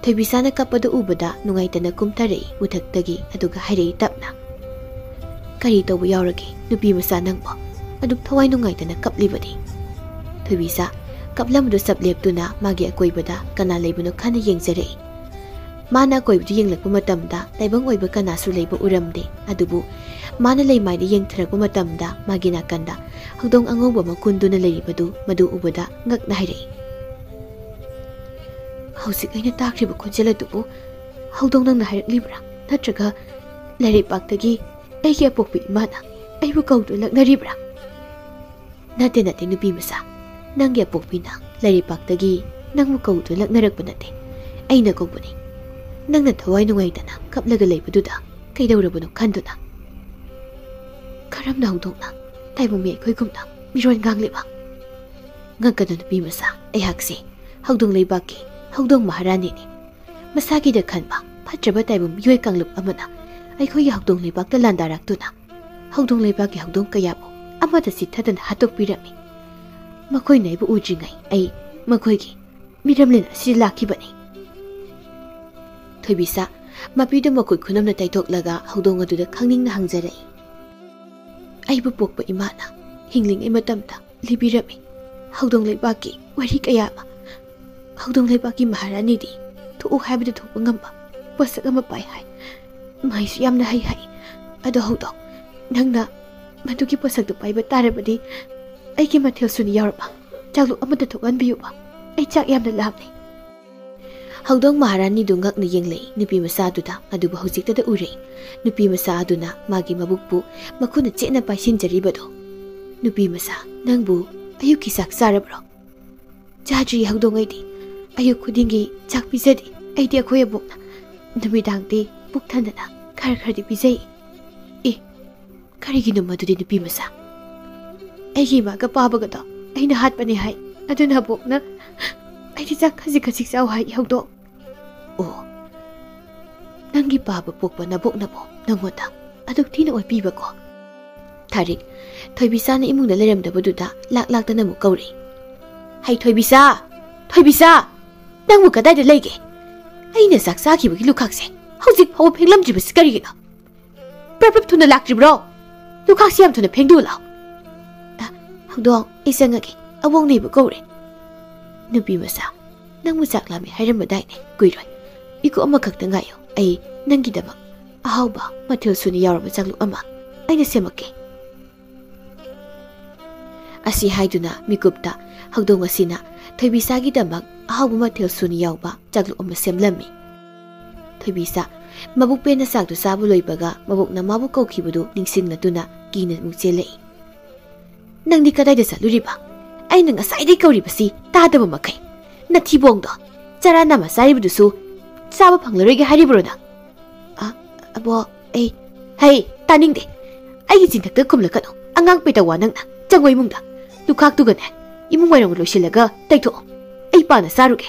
ꯊꯣꯏꯕꯤꯁꯥꯅ ꯀꯞꯄꯗꯨ ꯎꯕꯗ ꯅꯨꯡꯉꯥꯏꯇꯅ ꯀꯨꯝꯊꯔꯛꯏ ꯎꯊꯛꯇꯒꯤ ꯑꯗꯨꯒ ꯍꯥꯏꯔꯛꯏ ꯇꯞꯅ, "ꯀꯔꯤ ꯇꯧꯕ ꯌꯥꯎꯔꯒꯦ ꯅꯨꯄꯤ ꯃꯆꯥ ꯅꯪꯕꯣ? ꯑꯗꯨꯛ ꯊꯋꯥꯏ ꯅꯨꯡꯉꯥꯏꯇꯅ ꯀꯞꯂꯤꯕꯗꯤ?" ꯊꯣꯏꯕꯤꯁꯥ ꯀꯞꯂꯝꯕꯗꯨ ꯆꯞ ꯂꯦꯞꯇꯨꯅ ꯃꯥꯒꯤ ꯑꯀꯣꯏꯕꯗ ꯀꯅꯥ ꯂꯩꯕꯅꯣ ꯈꯟꯅ ꯌꯦꯡꯖꯔꯛꯏ꯫ ꯃꯥꯅ ꯑꯀꯣꯏꯕꯗꯨ ꯌꯦꯡꯂꯛꯄ ꯃꯇꯝꯗ ꯇꯥꯏꯕꯪ ꯑꯣꯏꯕ ꯀꯅꯥꯁꯨ ꯂꯩꯕ ꯎꯔꯝꯗꯦ꯫ ꯑꯗꯨꯕꯨ ꯃꯥꯅ ꯂꯩꯃꯥꯏꯗ ꯌꯦꯡꯊꯔꯛꯄ ꯃꯇꯝꯗ ꯃꯥꯒꯤ ꯅꯥꯀꯟꯗ ꯍꯧꯗꯣꯡ ꯑꯉꯧꯕ ꯑꯃ ꯀꯨꯟꯗꯨꯅ ꯂꯩꯔꯤꯕꯗꯨ ꯃꯗꯨ ꯎꯕꯗ ꯉꯛꯅ ꯍꯥꯏꯔꯛꯏ, "ꯍꯧꯖꯤꯛ ꯑꯩꯅ ꯇꯥꯈ꯭ꯔꯤꯕ ꯈꯣꯟꯖꯦꯜ ꯑꯗꯨꯕꯨ ꯍꯧꯗꯣꯡ ꯅꯪꯅ ꯍꯥꯏꯔꯛꯂꯤꯕ꯭ꯔꯥ? ꯅꯠꯇ꯭ꯔꯒ ꯂꯩꯔꯩꯄꯥꯛꯇꯒꯤ ꯑꯩꯒꯤ ꯑꯄꯣꯛꯄ ꯏꯃꯥꯅ ꯑꯩꯕꯨ ꯀꯧꯗꯨꯅ ꯂꯛꯅꯔꯤꯕ꯭ꯔꯥ?" "ꯅꯠꯇꯦ ꯅꯠꯇꯦ ꯅꯨꯄꯤ ꯃꯆꯥ, ꯅꯪꯒꯤ ꯑꯄꯣꯛꯄꯤꯅ ꯂꯩꯔꯩꯄꯥꯛꯇꯒꯤ ꯅꯪꯕꯨ ꯀꯧꯗꯨꯅ ꯂꯛꯅꯔꯛꯄ ꯅꯠꯇꯦ, ꯑꯩꯅ ꯀꯧꯕꯅꯤ꯫ ꯅꯪꯅ ꯊꯋꯥꯏ ꯅꯨꯡꯉꯥꯏꯇꯅ ꯀꯞꯂꯒ ꯂꯩꯕꯗꯨꯗ ꯀꯩꯗꯧꯔꯕꯅꯣ ꯈꯟꯗꯨꯅ." "ꯀꯔꯝꯅ ꯍꯧꯗꯣꯡꯅ ꯇꯥꯏꯕꯪ ꯃꯤ ꯑꯩꯈꯣꯏꯒꯨꯝꯅ ꯃꯤꯔꯣꯟ ꯉꯥꯡꯂꯤꯕ?" "ꯉꯛꯀꯅꯨ ꯅꯨꯄꯤ ꯃꯆꯥ, ꯑꯩꯍꯥꯛꯁꯦ ꯍꯧꯗꯣꯡ ꯂꯩꯕꯥꯛꯀꯤ ꯍꯧꯗꯣꯡ ꯃꯍꯥꯔꯥꯅꯤꯅꯤ꯫ ꯃꯁꯥꯒꯤꯗ ꯈꯟꯕ ꯐꯠꯇ꯭ꯔꯕ ꯇꯥꯏꯕꯪ ꯃꯤꯑꯣꯏ ꯀꯥꯡꯂꯨꯞ ꯑꯃꯅ ꯑꯩꯈꯣꯏꯒꯤ ꯍꯧꯗꯣꯡ ꯂꯩꯕꯥꯛꯇ ꯂꯥꯟꯗꯥꯔꯛꯇꯨꯅ ꯍꯧꯗꯣꯡ ꯂꯩꯕꯥꯛꯀꯤ ꯍꯧꯗꯣꯡ ꯀꯌꯥꯕꯨ ꯑꯃꯗ ꯆꯤꯠꯊꯗꯅ ꯍꯥꯠꯇꯣꯛꯄꯤꯔꯝꯃꯤ꯫ ꯃꯈꯣꯏꯅ ꯑꯩꯕꯨ ꯎꯗ꯭ꯔꯤꯉꯩ ꯑꯩ ꯃꯈꯣꯏꯒꯤ ꯃꯤꯔꯝꯂꯦꯟ ꯑꯁꯤꯗ ꯂꯥꯛꯈꯤꯕꯅꯤ." ꯊꯣꯏꯕꯤꯁꯥ ꯃꯄꯤꯗꯨ ꯃꯈꯨꯠ ꯈꯨꯅꯝꯅ ꯇꯩꯊꯣꯛꯂꯒ ꯍꯧꯗꯣꯡ ꯑꯗꯨꯗ ꯈꯪꯅꯤꯡꯅ ꯍꯪꯖꯔꯛꯏ, "ꯑꯩꯕꯨ ꯄꯣꯛꯄ ꯏꯃꯥꯅ ꯍꯤꯡꯂꯤꯉꯩ ꯃꯇꯝꯗ ꯂꯤꯕꯤꯔꯝꯃꯤ ꯍꯧꯗꯣꯡ ꯂꯩꯕꯥꯛꯀꯤ ꯋꯥꯔꯤ ꯀꯌꯥ ꯑꯃ꯫ ꯍꯧꯗꯣꯡ ꯂꯩꯕꯥꯛꯀꯤ ꯃꯍꯥꯔꯥꯅꯤꯗꯤ ꯊꯣꯛꯎ ꯍꯥꯏꯕꯗ ꯊꯣꯛꯄ ꯉꯝꯕ ꯄꯣꯠꯁꯛ ꯑꯃ ꯄꯥꯏ ꯍꯥꯏ, ꯃꯍꯩꯁꯨ ꯌꯥꯝꯅ ꯍꯩ ꯍꯥꯏ꯫ ꯑꯗꯣ ꯍꯧꯗꯣꯡ, ꯅꯪꯅ ꯃꯗꯨꯒꯤ ꯄꯣꯠꯁꯛꯇꯨ ꯄꯥꯏꯕ ꯇꯥꯔꯕꯗꯤ ꯑꯩꯒꯤ ꯃꯊꯦꯜ ꯁꯨꯅ ꯌꯥꯎꯔꯕ ꯆꯥꯛꯂꯨꯛ ꯑꯃꯗ ꯊꯣꯛꯍꯟꯕꯤꯌꯨꯕ, ꯑꯩ ꯆꯥꯛ ꯌꯥꯝꯅ ꯂꯥꯝꯃꯤ." ꯍꯧꯗꯣꯡ ꯃꯍꯥꯔꯥꯅꯤꯗꯨ ꯉꯛꯅ ꯌꯦꯡꯂꯛꯏ ꯅꯨꯄꯤ ꯃꯆꯥꯗꯨꯗ, ꯑꯗꯨꯕꯨ ꯍꯧꯖꯤꯛꯇꯗ ꯎꯔꯛꯏ ꯅꯨꯄꯤ ꯃꯆꯥ ꯑꯗꯨꯅ ꯃꯥꯒꯤ ꯃꯕꯨꯛꯄꯨ ꯃꯈꯨꯠꯅ ꯆꯦꯠꯅ ꯄꯥꯏꯁꯤꯟꯖꯔꯤꯕꯗꯣ꯫ "ꯅꯨꯄꯤ ꯃꯆꯥ, ꯅꯪꯕꯨ ꯑꯌꯨꯛꯀꯤ ꯆꯥꯛ ꯆꯥꯔꯕ꯭ꯔꯣ?" "ꯆꯥꯗ꯭ꯔꯤ ꯍꯧꯗꯣꯡ, ꯑꯩꯗꯤ ꯑꯌꯨꯛ ꯈꯨꯗꯤꯡꯒꯤ ꯆꯥꯛ ꯄꯤꯖꯗꯦ꯫ ꯑꯩꯗꯤ ꯑꯩꯈꯣꯏ ꯑꯕꯣꯛꯅ ꯅꯨꯃꯤꯗꯥꯡꯗꯤ ꯄꯨꯛ ꯊꯟꯗꯅ ꯈꯔ ꯈꯔꯗꯤ ꯄꯤꯖꯩ." "ꯑꯦ, ꯀꯔꯤꯒꯤꯅꯣ ꯃꯗꯨꯗꯤ ꯅꯨꯄꯤ ꯃꯆꯥ?" "ꯑꯩꯒꯤ ꯏꯃꯥꯒ ꯄꯥꯕꯒꯗꯣ ꯑꯩꯅ ꯍꯥꯠꯄꯅꯤ ꯍꯥꯏ, ꯑꯗꯨꯅ ꯑꯕꯣꯛꯅ ꯑꯩꯗꯤ ꯆꯥꯛ ꯈꯖꯤꯛ ꯈꯖꯤꯛ ꯆꯥꯎ ꯍꯥꯏ ꯍꯧꯗꯣꯡ." "ꯑꯣ, ꯅꯪꯒꯤ ꯄꯥꯕ ꯄꯣꯛꯄ ꯅꯕꯣꯛꯅꯕꯣ ꯅꯪꯉꯣꯟꯗ ꯑꯗꯨꯛ ꯊꯤꯅ ꯑꯣꯠꯄꯤꯕꯀꯣ?" ꯊꯥꯔꯤꯛ ꯊꯣꯏꯕꯤꯁꯥꯅ ꯏꯃꯨꯡꯗ ꯂꯩꯔꯝꯗꯕꯗꯨꯗ ꯂꯥꯛꯇꯅ ꯑꯃꯨꯛ ꯀꯧꯔꯛꯏ, "ꯍꯩ ꯊꯣꯏꯕꯤꯁꯥ, ꯊꯣꯏꯕꯤꯁꯥ, ꯅꯪꯕꯨ ꯀꯗꯥꯏꯗ ꯂꯩꯒꯦ? ꯑꯩꯅ ꯆꯥꯛ ꯆꯥꯈꯤꯕꯒꯤ ꯂꯨꯈꯥꯛꯁꯦ ꯍꯧꯖꯤꯛ ꯐꯥꯎꯕ ꯐꯦꯡꯂꯝꯗ꯭ꯔꯤꯕꯁꯤ ꯀꯔꯤꯒꯤꯅꯣ? ꯄ꯭ꯔꯞ ꯊꯨꯅ ꯂꯥꯛꯇ꯭ꯔꯤꯕ꯭ꯔꯣ? ꯂꯨꯈꯥꯛꯁꯤ ꯌꯥꯝ ꯊꯨꯅ ꯐꯦꯡꯗꯣꯛꯎ ꯂꯥꯎ." "ꯍꯧꯗꯣꯡ, ꯑꯩ ꯆꯪꯉꯒꯦ, ꯑꯕꯣꯛꯅ ꯑꯩꯕꯨ ꯀꯧꯔꯦ." "ꯅꯨꯄꯤ ꯃꯆꯥ, ꯅꯪꯕꯨ ꯆꯥꯛ ꯂꯥꯝꯃꯦ ꯍꯥꯏꯔꯝꯕꯗꯥꯏꯅꯦ, ꯀꯨꯏꯔꯣꯏ, ꯏꯀꯨ ꯑꯃꯈꯛꯇ ꯉꯥꯏꯌꯣ, ꯑꯩ ꯅꯪꯒꯤꯗꯃꯛ ꯑꯍꯥꯎꯕ ꯃꯊꯦꯜ ꯁꯨꯅ ꯌꯥꯎꯔꯕ ꯆꯥꯛꯂꯨꯛ ꯑꯃ ꯑꯩꯅ ꯁꯦꯝꯃꯛꯀꯦ." ꯑꯁꯤ ꯍꯥꯏꯗꯨꯅ ꯃꯤꯀꯨꯞꯇ ꯍꯧꯗꯣꯡ ꯑꯁꯤꯅ ꯊꯣꯏꯕꯤꯁꯥꯒꯤꯗꯃꯛ ꯑꯍꯥꯎꯕ ꯃꯊꯦꯜ ꯁꯨꯅ ꯌꯥꯎꯕ ꯆꯥꯛꯂꯨꯛ ꯑꯃ ꯁꯦꯝꯂꯝꯃꯤ꯫ ꯊꯣꯏꯕꯤꯁꯥ ꯃꯕꯨꯛ ꯄꯦꯟꯅ ꯆꯥꯛꯇꯨ ꯆꯥꯕ ꯂꯣꯏꯕꯒ ꯃꯕꯨꯛꯅ ꯃꯥꯕꯨ ꯀꯧꯈꯤꯕꯗꯨ ꯅꯤꯡꯁꯤꯡꯂꯗꯨꯅ ꯀꯤꯅ ꯑꯃꯨꯛ ꯆꯦꯜꯂꯛꯏ꯫ "ꯅꯪꯗꯤ ꯀꯗꯥꯏꯗ ꯆꯠꯂꯨꯔꯤꯕ? ꯑꯩꯅ ꯉꯁꯥꯏꯗꯒꯤ ꯀꯧꯔꯤꯕꯁꯤ ꯇꯥꯗꯕ ꯃꯈꯩ? ꯅꯊꯤꯕꯣꯡꯗꯣ, ꯆꯔꯥ ꯅꯥꯝꯃ ꯆꯥꯔꯤꯕꯗꯨꯁꯨ ꯆꯥꯕ ꯐꯪꯂꯔꯣꯏꯒꯦ ꯍꯥꯏꯔꯤꯕ꯭ꯔꯣ ꯅꯪ?" "ꯑꯕꯣꯛ, ꯍꯩ, ꯇꯥꯅꯤꯡꯗꯦ, ꯑꯩꯒꯤ ꯆꯤꯟꯊꯛꯇ ꯈꯨꯝꯂꯛꯀꯅꯨ, ꯑꯉꯥꯡ ꯄꯦꯇꯋꯥ ꯅꯪꯅ꯫ ꯆꯪꯉꯣ ꯏꯃꯨꯡꯗ, ꯂꯨꯈꯥꯛꯇꯨꯒꯅꯦ ꯏꯃꯨꯡ ꯋꯥꯏꯔꯝꯒ ꯂꯣꯏꯁꯤꯜꯂꯒ ꯇꯩꯊꯣꯛꯑꯣ, ꯑꯩ ꯄꯥꯅ ꯆꯥꯔꯨꯒꯦ."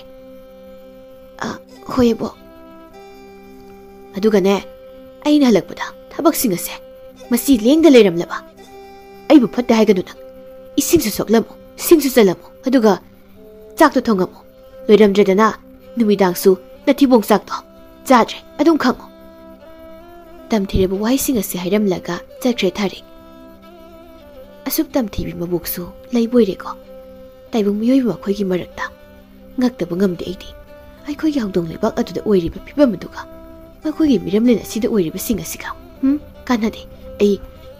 "ꯍꯣꯏ ꯑꯕꯣꯛ." "ꯑꯗꯨꯒꯅꯦ, ꯑꯩꯅ ꯍꯜꯂꯛꯄꯗ ꯊꯕꯛꯁꯤꯡ ꯑꯁꯦ ꯃꯁꯤ ꯂꯦꯡꯗ ꯂꯩꯔꯝꯂꯕ ꯑꯩꯕꯨ ꯐꯠꯇꯦ ꯍꯥꯏꯒꯅꯨ ꯅꯪ꯫ ꯏꯁꯤꯡꯁꯨ ꯁꯣꯛꯂꯝꯃꯨ, ꯁꯤꯡꯁꯨ ꯆꯜꯂꯝꯃꯨ, ꯑꯗꯨꯒ ꯆꯥꯛꯇꯣ ꯊꯣꯡꯉꯝꯃꯨ꯫ ꯂꯣꯏꯔꯝꯗ꯭ꯔꯦꯗꯅ ꯅꯨꯃꯤꯗꯥꯡꯁꯨ ꯅꯊꯤꯕꯣꯡ ꯆꯥꯛꯇꯣ ꯆꯥꯗ꯭ꯔꯦ, ꯑꯗꯨꯝ ꯈꯪꯉꯨ." ꯇꯝꯊꯤꯔꯕ ꯋꯥꯍꯩꯁꯤꯡ ꯑꯁꯤ ꯍꯥꯏꯔꯝꯂꯒ ꯆꯠꯈ꯭ꯔꯦ ꯊꯥꯔꯤꯛ꯫ ꯑꯁꯨꯛ ꯇꯝꯊꯤꯕꯤ ꯃꯕꯨꯛꯁꯨ ꯂꯩꯕꯣꯏꯔꯦꯀꯣ, ꯇꯥꯏꯕꯪ ꯃꯤꯑꯣꯏꯕ ꯑꯩꯈꯣꯏꯒꯤ ꯃꯔꯛꯇ꯫ ꯉꯛꯇꯕ ꯉꯝꯗꯦ ꯑꯩꯗꯤ ꯑꯩꯈꯣꯏꯒꯤ ꯍꯧꯗꯣꯡ ꯂꯩꯕꯥꯛ ꯑꯗꯨꯗ ꯑꯣꯏꯔꯤꯕ ꯐꯤꯕꯝ ꯑꯗꯨꯒ ꯃꯈꯣꯏꯒꯤ ꯃꯤꯔꯝꯂꯦꯟ ꯑꯁꯤꯗ ꯑꯣꯏꯔꯤꯕꯁꯤꯡ ꯑꯁꯤꯒ꯫ ꯀꯥꯟꯅꯗꯦ, ꯑꯩ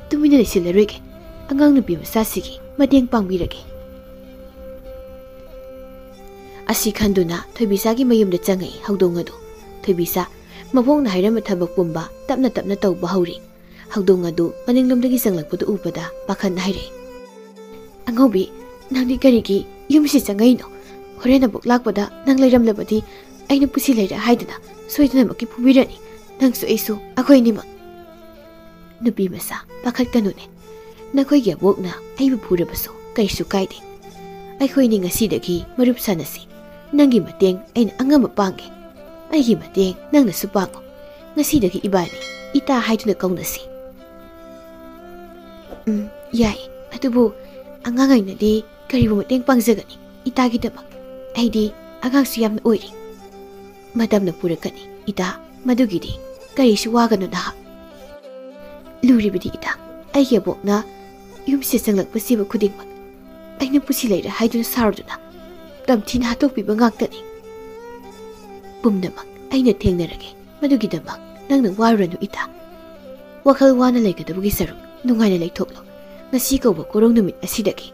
ꯇꯨꯃꯤꯟꯅ ꯂꯩꯁꯤꯜꯂꯔꯣꯏꯒꯦ, ꯑꯉꯥꯡ ꯅꯨꯄꯤ ꯃꯆꯥꯁꯤꯒꯤ ꯃꯇꯦꯡ ꯄꯥꯡꯕꯤꯔꯒꯦ." ꯑꯁꯤ ꯈꯟꯗꯨꯅ ꯊꯣꯏꯕꯤꯁꯥꯒꯤ ꯃꯌꯨꯝꯗ ꯆꯪꯉꯛꯏ ꯍꯧꯗꯣꯡ ꯑꯗꯨ꯫ ꯊꯣꯏꯕꯤꯁꯥ ꯃꯕꯣꯛꯅ ꯍꯥꯏꯔꯝꯕ ꯊꯕꯛ ꯄꯨꯝꯕ ꯇꯞꯅ ꯇꯞꯅ ꯇꯧꯕ ꯍꯧꯔꯤ꯫ ꯍꯧꯗꯣꯡ ꯑꯗꯨ ꯃꯅꯤꯡꯂꯣꯝꯗꯒꯤ ꯆꯪꯂꯛꯄꯗꯨ ꯎꯕꯗ ꯄꯥꯈꯠꯅ ꯍꯥꯏꯔꯛꯏ, "ꯑꯉꯧꯕꯤ, ꯅꯪꯗꯤ ꯀꯔꯤꯒꯤ ꯌꯨꯝꯁꯤ ꯆꯪꯉꯛꯏꯅꯣ? ꯍꯣꯔꯦꯟ ꯑꯕꯣꯛ ꯂꯥꯛꯄꯗ ꯅꯪ ꯂꯩꯔꯝꯂꯕꯗꯤ ꯑꯩꯅ ꯄꯨꯁꯤ ꯂꯩꯔ ꯍꯥꯏꯗꯅ ꯁꯣꯏꯗꯅꯃꯛꯀꯤ ꯐꯨꯕꯤꯔꯅꯤ, ꯅꯪꯁꯨ ꯑꯩꯁꯨ, ꯑꯩꯈꯣꯏ ꯑꯅꯤꯃꯛ." "ꯅꯨꯄꯤ ꯃꯆꯥ, ꯄꯥꯈꯠꯀꯅꯨꯅꯦ, Nakoy abokna aibu phurabasu kaisu kaide. Akhoi ni ngasidagi marup sanasi. Nangi mateng aina angama pange. Aigi mateng nangna su pango. Ngasidagi ibani ita haiduna kaunasi. Yai, adubu angangai nadi karibu mateng pangjagani itagi damak. Aidi agangsu yamna oiri. Madamna purakani ita madugidi karisu waganu daha. Luribidi ita aigi abokna yumse sanglakpasiba khudingmak aina pusi leira haiduna sarduna tamthina hatokpiba ngaktani. Pumnamak aina thengnarage madugidamak nangna waranu ita. Wakhal wana leigadabugi saruk nungaina leithoklo ngasi kauba korong numit asidagi.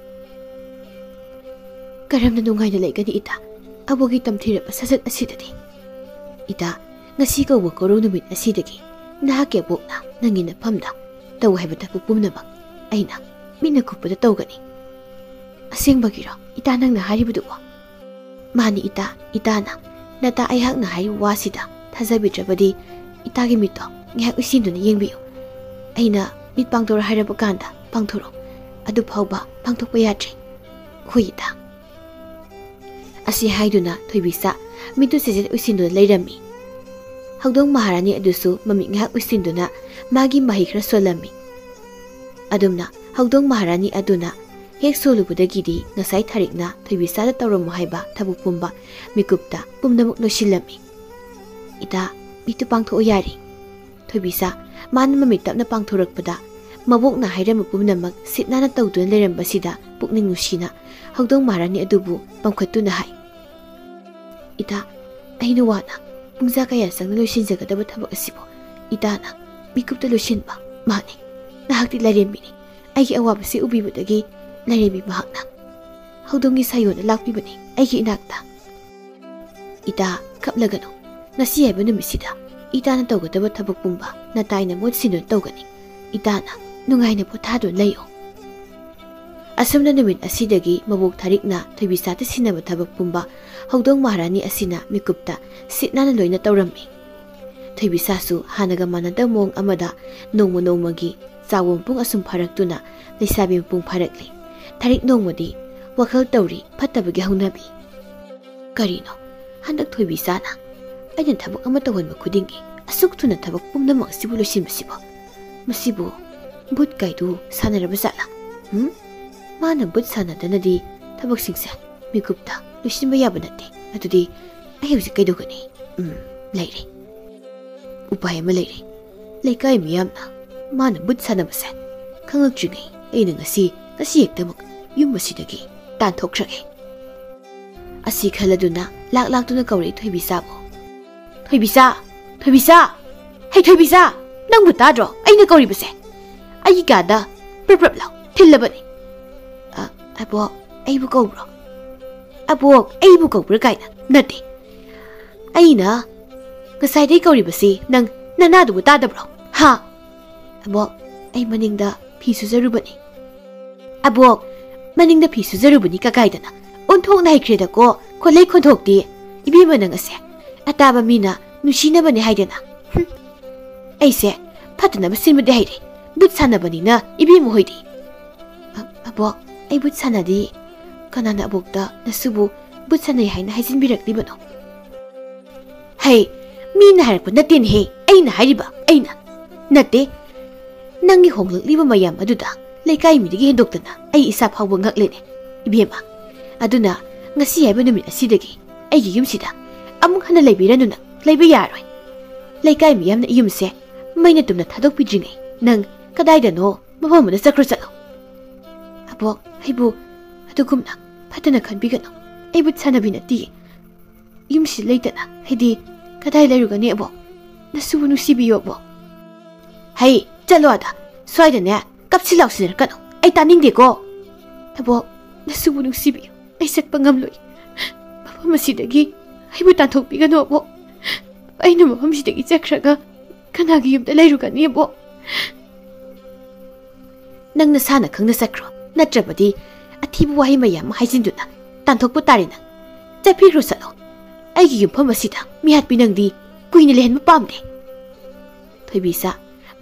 Karamna nungaina leigani ita abogi tamthiraba sasat asidadi. Ita ngasi kauba korong numit asidagi nahake abokna nangina phamda taw haibata pumnamak aina mina kupada tawgani. Asengbagiro ita nangna haribuduwa. Mani itana nata aihakna haribu wasida thajabidrabadi itagi mitto ngihak usinduna yengbiyo. Aina mit pangtora haraba kanda pangthoro adu phauba pangthokpa yadre. Huita asi haiduna thoibisa mitu sejet usinduna leirami. Hagdong maharani adusu mami ngihak usinduna magi mahi khara solami. Adumna hagdong maharani aduna hek solubudagidi ngasai tharikna thoibisa da tawramu haiba thabuk pumba mikupta pumnamuk nosilami. Ita mitu pangtho yari. Thoibisa man mami tapna pangthorakpada mabokna hairamu pumnamak sitnana tawduna lerambasida pukning nusina hagdong maharani adubu pamkhatuna hai. Ita aina wana pungja kaya sangna loisinjagadaba thabak asibo itana mikupta loisinba mani nahakti larembini aigi awabasi ubibudagi larembi mahakna hagdongi sayona lakpibani aigi inakta. Ita kaplagano ngasi haiba numisida itana tawgadaba thabak pumba nataina mot sinun tawgani. Itana nungaina pothadun layo. Asumna numit asidagi mabok tharikna thoibisata sinaba thabak pumba hagdong maharani asina mikupta sitnana loina tawrammi. Thoibisasu hanaga manada mong amada nongmagi chawom pung asum pharaktuna leisabi pung pharakli. Tharik nongmadi wakhal tawri phattabagi haunabi. Karino handak thoibisana aina thabak ama tawhanba khudingi asuk thuna thabak pumnamak asibu loisinbasibo. Masibu but kaidu sanaraba jatla. Mana but sanadanadi thabak singse mikupta loisinba yaba nate. Adudi ai hauji kaidogani leire. Upay ama leire. Leikai miyamna mana but sanabase khanglakdringai aina ngasi yektamak yumbasidagi tanthokhrage. Asi khaladuna laktuna kauri thoibisabo. Thoibisa hey thoibisa nangbu tadro aina kauribase ai gada prap law thillabani. Abo aibu kaubro abo aibu kaubra kaina nate aina ngasai dei kauribasi nang nanadu tadabro ha. Abo ai maningda phi suzarubani. Abo maningda phi suzarubani kakaidana onthok nai khreda ko kholei khonthokti ibima nang ase ataba mina nusinabani haidana. Aise patna basimde haire but sanabani na ibima hoidi. Abo ai but sanadi kanana abokta nasubu but sanai haina haisinbirakdibano. Hey mina harakpa natin he aina hariba aina nate nangi honglakliba mayam aduda leikai midigi hendoktana ai isa phawba ngaklene ibema. Aduna ngasi haiba numit asidagi aigi yumsida amuk hana leibiranu nang leiba yaroi. Leikai miyamna yumse maina tumna thadokpidringai nang kadaidano mafamuna sakro chalo. Abo haibu adugumna phatana khanbigano aibu sanabinati yumsi leitana haidi kadai leirugani abo nasubu nusibiyo abo. Hey chalo ada soidane kapsi lausiner kano ai taningdeko. Abo nasubu nusibiyo ai satpa ngamloi mafamasida aibu tanthokpigano abo. Aina mafamasida chakraga kanagi yumda leirugani abo. Nangna sana khangna sakro natrabadi athibu wahi mayam haijinduna tanthokpu tarina chapigro salo aigi yumpham asida mihat pinangdi kuina lehen pamde. Thoibisa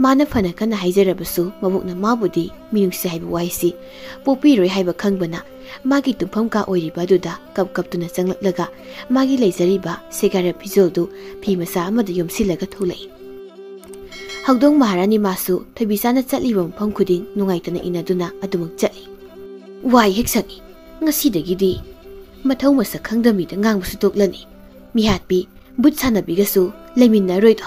Mana fana kana haijarabasu mabukna mabudi minungsi haiba waisi popiroi haiba khangbana magi tumpham ka oiriba duda kaptuna changlaklaga magi leijariba segara pijoldu phi masa amada yomsilaga thulai Hagdong Maharani masu thabisana chatliba mpham khuding nungaitana inaduna adumuk chatli wai heksangi ngasidagidi mathau masa khangdami da ngangbusu toklani mihatpi but sanabigasu leminna roido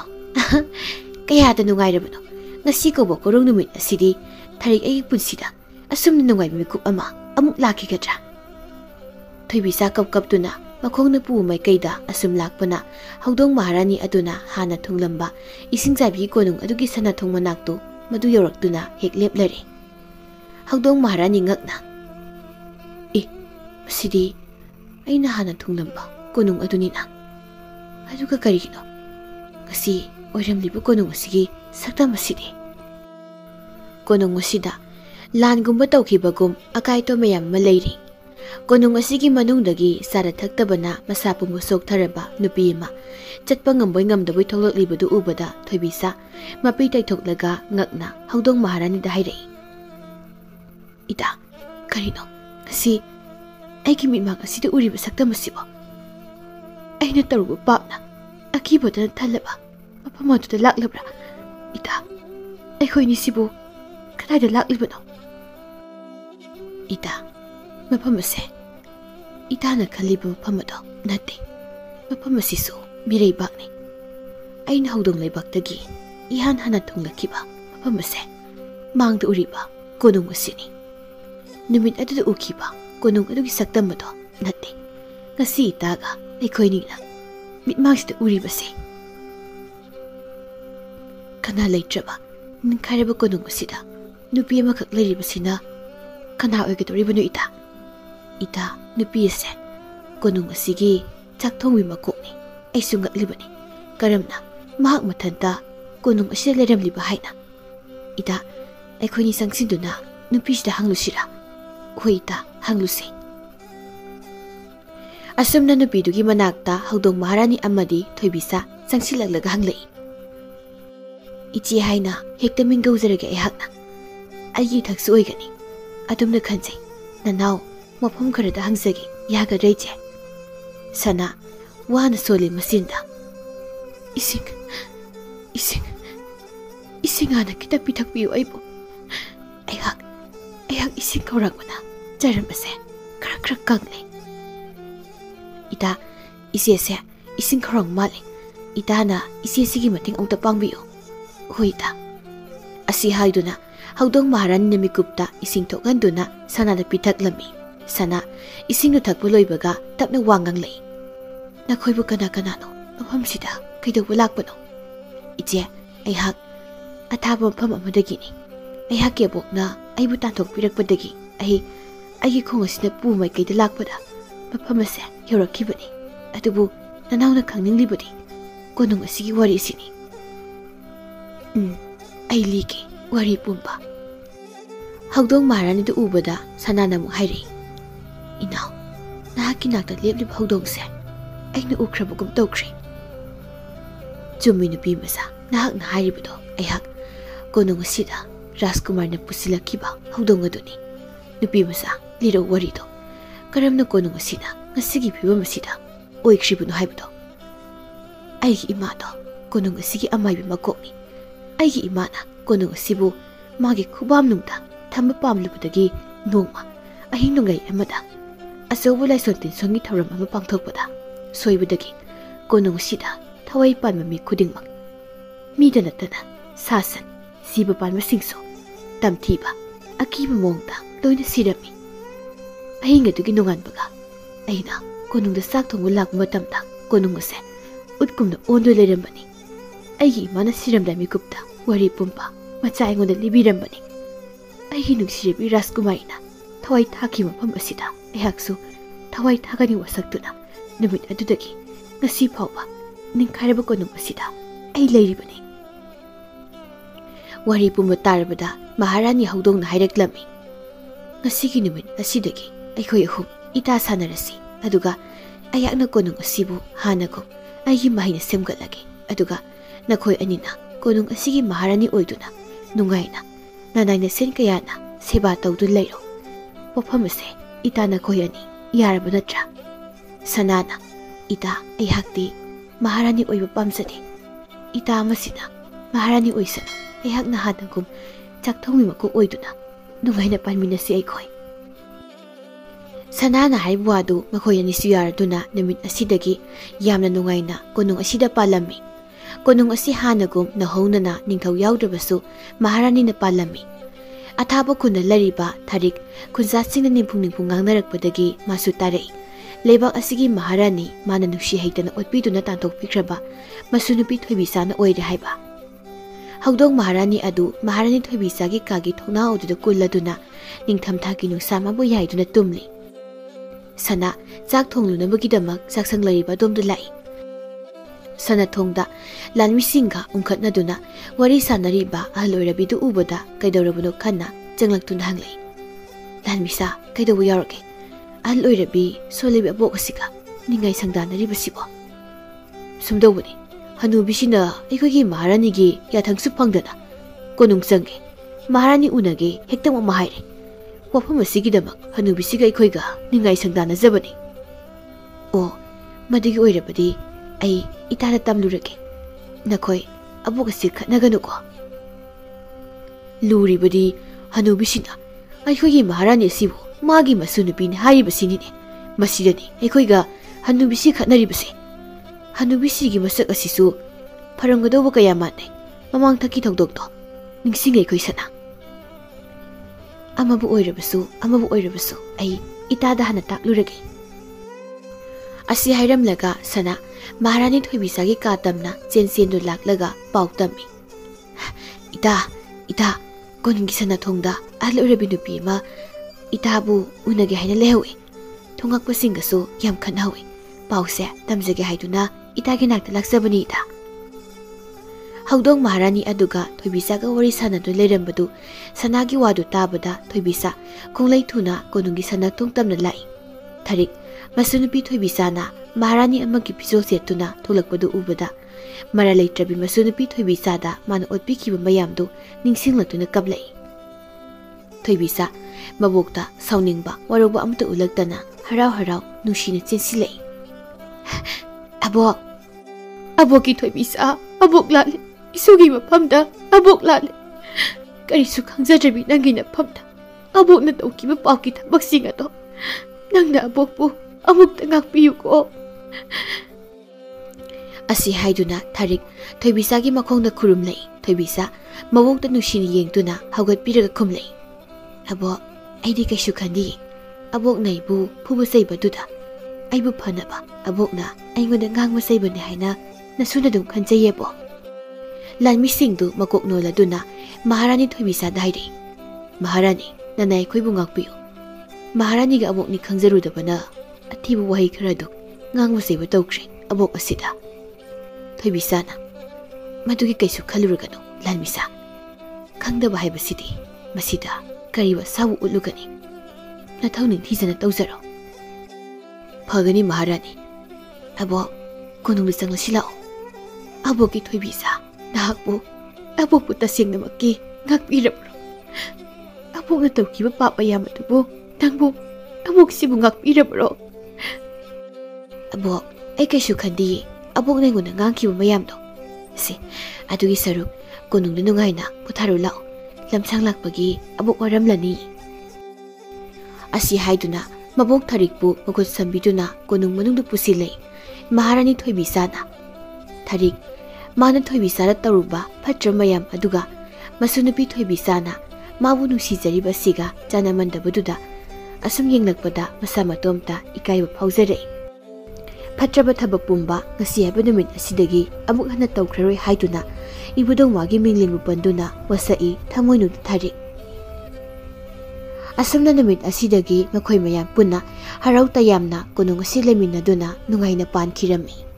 kaya da nungairabano ngasi ko bokorong numit asidi tharik ai punsida asum nungai mikup ama amuk lakigadra Thoibisa kaptuna makhongna pu mai kaida asum lakpana Hagdong Maharani aduna hana thunglamba isingjabi konung adugi sana thongmanaktu madu yoraktuna hek leplare Hagdong Maharani ngakna Sidi aina hana thunglamba konung adunina aduga karigino kasi oiramlibu konung asigi sakta masidi konung asida lan gumba tawkhibagum akai to mayam malairi konung asigi manungdagi sara thaktabana masapu musok tharaba nupi ma chatpa ngamboi ngamdaboi thoklaklibudu ubada Thoibisa mapi taithoklaga ngakna Hagdong Maharani da hairai ida karino kasi Aiki mitmak asida uriba sakta masibo aina taruba papna akibodana thalaba mapamaduda laklabra ita aikhoini sibu kadaida laklibano ita mapamase itana khaliba mapamado nate mapamasisu mirei bakni aina Hagdong leibakdagi ihan hana thunglakiba mapamase mangda uriba konung asini numit aduda ukiba konung adugi saktamado nate ngasi itaga aikhoinina mitmangsida uribase kana leitraba ninkhairaba konung asida nupi amakak leiribasina kana oigadoribano ita nupi ase konung asigi chakthongwi makokni aisu ngaklibani karamna mahak mathanta konung asida leiramliba haina ita aikhoini sangsinduna nupisida hanglusira Hoita hanglusi Asumna nupidugi manakta Hagdong Maharani amadi Thoibisa sangsilaglaga hanglai Ichi haina hekta mingauzaraga ehakna aigi thaksu oigani adumna khanjai nanau mafam kharada hangzagi yaga reije sana wana soli masinda ising ana kita pitak biu aibu ayak ising kaurakmana jaramase krak kangle ita ise ising kharang mali itana ise sigi mating amta pangbiu hoita asi haiduna Hagdong Maharani namikupta ising thokanduna sana da pitak lami sana ising no thakpo loibaga tapna wangang lei nakhoibu kana no mafamsida kaidaw lakpano ije ayhak athaba mafam amadagini ayhak ke bokna aibu tanthok pirakpadagi aigi khong asina pu mai kaida lakpada mafam ase yorakhibani adubu nanawna khangninglibadi konung asigi wari sini ai liki wari pumpa Hagdong Maharani du ubada sanana mu hairi inaw nahaki nakta leplib Hagdong se aina ukrabugum tokri chumi nupi masa nahak na hairibudo ayhak konung asida Rajkumar na pusilakiba Hagdong aduni nupi masa liro warido karamna konung asina ngasigi phibam asida oikhribuno haibudo aigi imado konung asigi amaibi makokni aigi imana konung asibu magi khubam nungta thamba pamlubudagi nongma ahin nungai amada asobu laisontin songi thoram ama pangthokpada soibudagi konung asida thawai panma mi khudingmak midana tana sasan siba panma singso tamthiba akiba mongta loina sirami ahinga dugi nonganbaga aina konungda sak thongbu lakma matamda konung ase utkumna ondo leirambani aigi imana siramdami gupta wari pumpa macha aingonda libirambani aigi nungsiribi Rajkumarina thawai thaki mafam asida ehaksu thawai thagani wasaktuna numit adudagi ngasi phawba ningkhairaba konung asida ai leiribani wari pumba tarabada Maharani Hagdong na haireklami ngasigi numit asidagi aikhoi ahum ita sanarasi aduga ayakna konung asibu hanago aigi mahina semgatlagi aduga nakhoi anina ꯀꯣꯅꯨꯡ ꯑꯁꯤꯒꯤ ꯃꯍꯥꯔꯥꯅꯤ ꯑꯣꯏꯗꯨꯅ ꯅꯨꯡꯉꯥꯏꯅ ꯅꯅꯥꯏꯅ ꯁꯦꯟ ꯀꯌꯥꯅ ꯁꯦꯕꯥ ꯇꯧꯗꯨꯅ ꯂꯩꯔꯣ ꯋꯥꯐꯝ ꯑꯁꯤ ꯏꯇꯥ ꯅꯈꯣꯏ ꯑꯅꯤ ꯌꯥꯔꯕ ꯅꯠꯇ꯭ꯔꯥ ꯁꯅꯥꯅ ꯏꯇꯥ ꯑꯩꯍꯥꯛꯇꯤ ꯃꯍꯥꯔꯥꯅꯤ ꯑꯣꯏꯕ ꯄꯥꯝꯖꯗꯦ ꯏꯇꯥ ꯑꯃꯁꯤꯅ ꯃꯍꯥꯔꯥꯅꯤ ꯑꯣꯏꯁꯅꯨ ꯑꯩꯍꯥꯛꯅ ꯍꯥꯟꯅꯒꯨꯝ ꯆꯥꯛꯊꯣꯡꯒꯤ ꯃꯀꯣꯛ ꯑꯣꯏꯗꯨꯅ ꯅꯨꯡꯉꯥꯏꯅ ꯄꯥꯟꯃꯤꯟꯅꯁꯤ ꯑꯩꯈꯣꯏ ꯁꯅꯥꯅ ꯍꯥꯏꯕ ꯋꯥꯗꯨ ꯃꯈꯣꯏ ꯑꯅꯤꯁꯨ ꯌꯥꯔꯗꯨꯅ ꯅꯨꯃꯤꯠ ꯑꯁꯤꯗꯒꯤ ꯌꯥꯝꯅ ꯅꯨꯡꯉꯥꯏꯅ ꯀꯣꯅꯨꯡ ꯑꯁꯤꯗ ꯄꯥꯜꯂꯝꯃꯤ ꯀꯣꯅꯨꯡ ꯑꯁꯤ ꯍꯥꯟꯅꯒꯨꯝ ꯅꯧꯍꯧꯅꯅ ꯅꯤꯡꯊꯧ ꯌꯥꯎꯗ꯭ꯔꯕꯁꯨ ꯃꯍꯥꯔꯥꯅꯤꯅ ꯄꯥꯜꯂꯝꯃꯤ ꯑꯊꯥꯞꯄ ꯈꯨꯟꯗ ꯂꯩꯔꯤꯕ ꯊꯥꯔꯤꯛ ꯈꯨꯟꯖꯥꯁꯤꯡꯅ ꯅꯤꯡꯐꯨꯡ ꯉꯥꯡꯅꯔꯛꯄꯗꯒꯤ ꯃꯥꯁꯨ ꯇꯥꯔꯛꯏ ꯂꯩꯕꯥꯛ ꯑꯁꯤꯒꯤ ꯃꯍꯥꯔꯥꯅꯤ ꯃꯥꯅ ꯅꯨꯡꯁꯤ ꯍꯩꯇꯅ ꯑꯣꯠꯄꯤꯗꯨꯅ ꯇꯥꯟꯊꯣꯛꯄꯤꯈ꯭ꯔꯕ ꯃꯁꯨ ꯅꯨꯄꯤ ꯊꯣꯏꯕꯤꯆꯥꯅ ꯑꯣꯏꯔꯦ ꯍꯥꯏꯕ ꯍꯧꯗꯣꯡ ꯃꯍꯥꯔꯥꯅꯤ ꯑꯗꯨ ꯃꯍꯥꯔꯥꯅꯤ ꯊꯣꯏꯕꯤꯆꯥꯒꯤ ꯀꯥꯒꯤ ꯊꯣꯡꯅꯥꯎ ꯑꯗꯨꯗ ꯀꯨꯜꯂꯗꯨꯅ ꯅꯤꯡꯊꯝꯊꯥꯒꯤ ꯅꯨꯡꯁꯥ ꯃꯥꯕꯨ ꯌꯥꯏꯗꯨꯅ ꯇꯨꯝꯂꯤ ꯁꯅꯥ ꯆꯥꯛ ꯊꯣꯡꯂꯨꯅꯕꯒꯤꯗꯃꯛ ꯆꯥꯛꯁꯪ ꯂꯩꯔꯤꯕ ꯑꯗꯣꯝꯗ ꯂꯥꯛꯏ ꯁꯅꯊꯣꯡꯗ ꯂꯥꯟꯃꯤꯁꯤꯡꯒ ꯎꯪꯈꯠꯅꯗꯨꯅ ꯋꯥꯔꯤ ꯁꯥꯟꯅꯔꯤꯕ ꯑꯍꯜ ꯑꯣꯏꯔꯕꯤꯗꯨ ꯎꯕꯗ ꯀꯩꯗꯧꯔꯕꯅꯣ ꯈꯟꯅ ꯆꯪꯂꯛꯇꯨꯅ ꯍꯪꯂꯛꯏ ꯂꯥꯟꯃꯤꯁꯥ ꯀꯩꯗꯧꯕ ꯌꯥꯎꯔꯒꯦ ꯑꯍꯜ ꯑꯣꯏꯔꯕꯤ ꯁꯣꯜꯂꯤꯕ ꯑꯕꯣꯛ ꯑꯁꯤꯒ ꯅꯤꯡꯉꯥꯏ ꯁꯪꯗꯥꯅꯔꯤꯕꯁꯤꯕꯣ ꯁꯨꯝꯗꯧꯕꯅꯤ ꯍꯅꯨꯕꯤꯁꯤꯅ ꯑꯩꯈꯣꯏꯒꯤ ꯃꯍꯥꯔꯥꯅꯤꯒꯤ ꯌꯥꯊꯪꯁꯨ ꯐꯪꯗꯅ ꯀꯣꯅꯨꯡ ꯆꯪꯒꯦ ꯃꯍꯥꯔꯥꯅꯤ ꯎꯅꯒꯦ ꯍꯦꯛꯇꯃꯛ ꯍꯥꯏꯔꯦ ꯋꯥꯐꯝ ꯑꯁꯤꯒꯤꯗꯃꯛ ꯍꯅꯨꯕꯤꯁꯤꯒ ꯑꯩꯈꯣꯏꯒ ꯅꯤꯡꯉꯥꯏ ꯁꯪꯗꯥꯅꯖꯕꯅꯤ ꯑꯣ ꯃꯗꯨꯒꯤ ꯑꯣꯏꯔꯕꯗꯤ ꯑꯩ ꯏꯇꯥꯗ ꯇꯝꯂꯨꯔꯒꯦ ꯅꯈꯣꯏ ꯑꯕꯣꯛ ꯑꯁꯤ ꯈꯠꯅꯒꯅꯨꯀꯣ ꯂꯨꯔꯤꯕꯗꯤ ꯍꯅꯨꯕꯤꯁꯤꯅ ꯑꯩꯈꯣꯏꯒꯤ ꯃꯍꯥꯔꯥꯅꯤ ꯑꯁꯤꯕꯨ 마기 마수누비니 하이버시니네 마시려니 에코이가 한누비시 갓나리버세 한누비시기 마sak asisu 파랑가도보 kaya manay mamang taki togdogdo ningsingay ko'y sana amabu oirabasu ay itada hana takluragay asi hayramlaga sana maharani thoibisagi katamna chensendu laklaga pautami ita koningi sana thongda alurabi nupi ma itabu unage haina lehawi thongakpasingasu yam khanhawi pause tamjage haiduna itagi nakta laksabani ita Haudong maharani aduga thoibisa ga wari sanadu leirambadu sanagi wadu tabada thoibisa konglai thuna konungi sanak tongtamna lai tharik masunupi thoibisa na maharani amagi pisol setuna tholakpadu ubada mara leitrabi masunupi thoibisa da mana otpi kiba mayamdu ningsinglatuna kablai thoibisa mabokta sauningba waroba amta ulaktana harau nushina chensilai aboki thoibisa abok lale isugi mafamda abok lale karisu khangjadrabi nangi nafamda abokna tawkiba pawki thabaksinga to nangna abokpu amukta ngakpiyuko asi haiduna tharik thoibisa gi makhongda khurum lei thoibisa mawokta nushini yengtuna haugatpiraga khumlei abo aidi kaishu khandi abok naibu phubu seibaduda aibu phanaba abokna aingoda ngangma seibane haina nasuna dum khanjayebo Lanmi singdu makok nola duna maharani thoibisa dairi maharani nanai khoibu ngakpiyo maharani ga abok ni khangjaru dabana athibu wahi kharadu ngangwa seiba tawkre abok asida thoibisa na madugi kaisu khalurugano lanmisa khangdaba haibasidi masida kariba sabu ulugani nathawni thijana tawjaro phagani maharani abok konung bisang silao aboki thoibisa Nahakbo, abokpo tasingnamakki ngakpirabro. Abokna tawkiba papayam atubo, nangbo, abok sibu ngakpirabro. Abok, ay kaisu khandi, abok na nguna ngangkiba mayamdo. Si, adugi saruk, konung nunungay na, putaro lao, lamsang lakpagi, abok waramlani. Asi haiduna, mabok tarikpo, magot sambiduna, konung manungdu pusilay, maharani thoibisa na. Tarik, Mana thoibisa taruba phatra mayam aduga masunupi thoibisa na mabu nusijariba siga janamandabududa asum yenglakpada masa matomta ikaiba phaujare phatraba thabak pumba ngasi haba numit asidagi amuk hana tawkhraroi haiduna ibudong wagi minglingu panduna wasai thamoinu thari asumna numit asidagi makhoi mayam punna harau tayamna konung asi leminaduna nungaina pankirami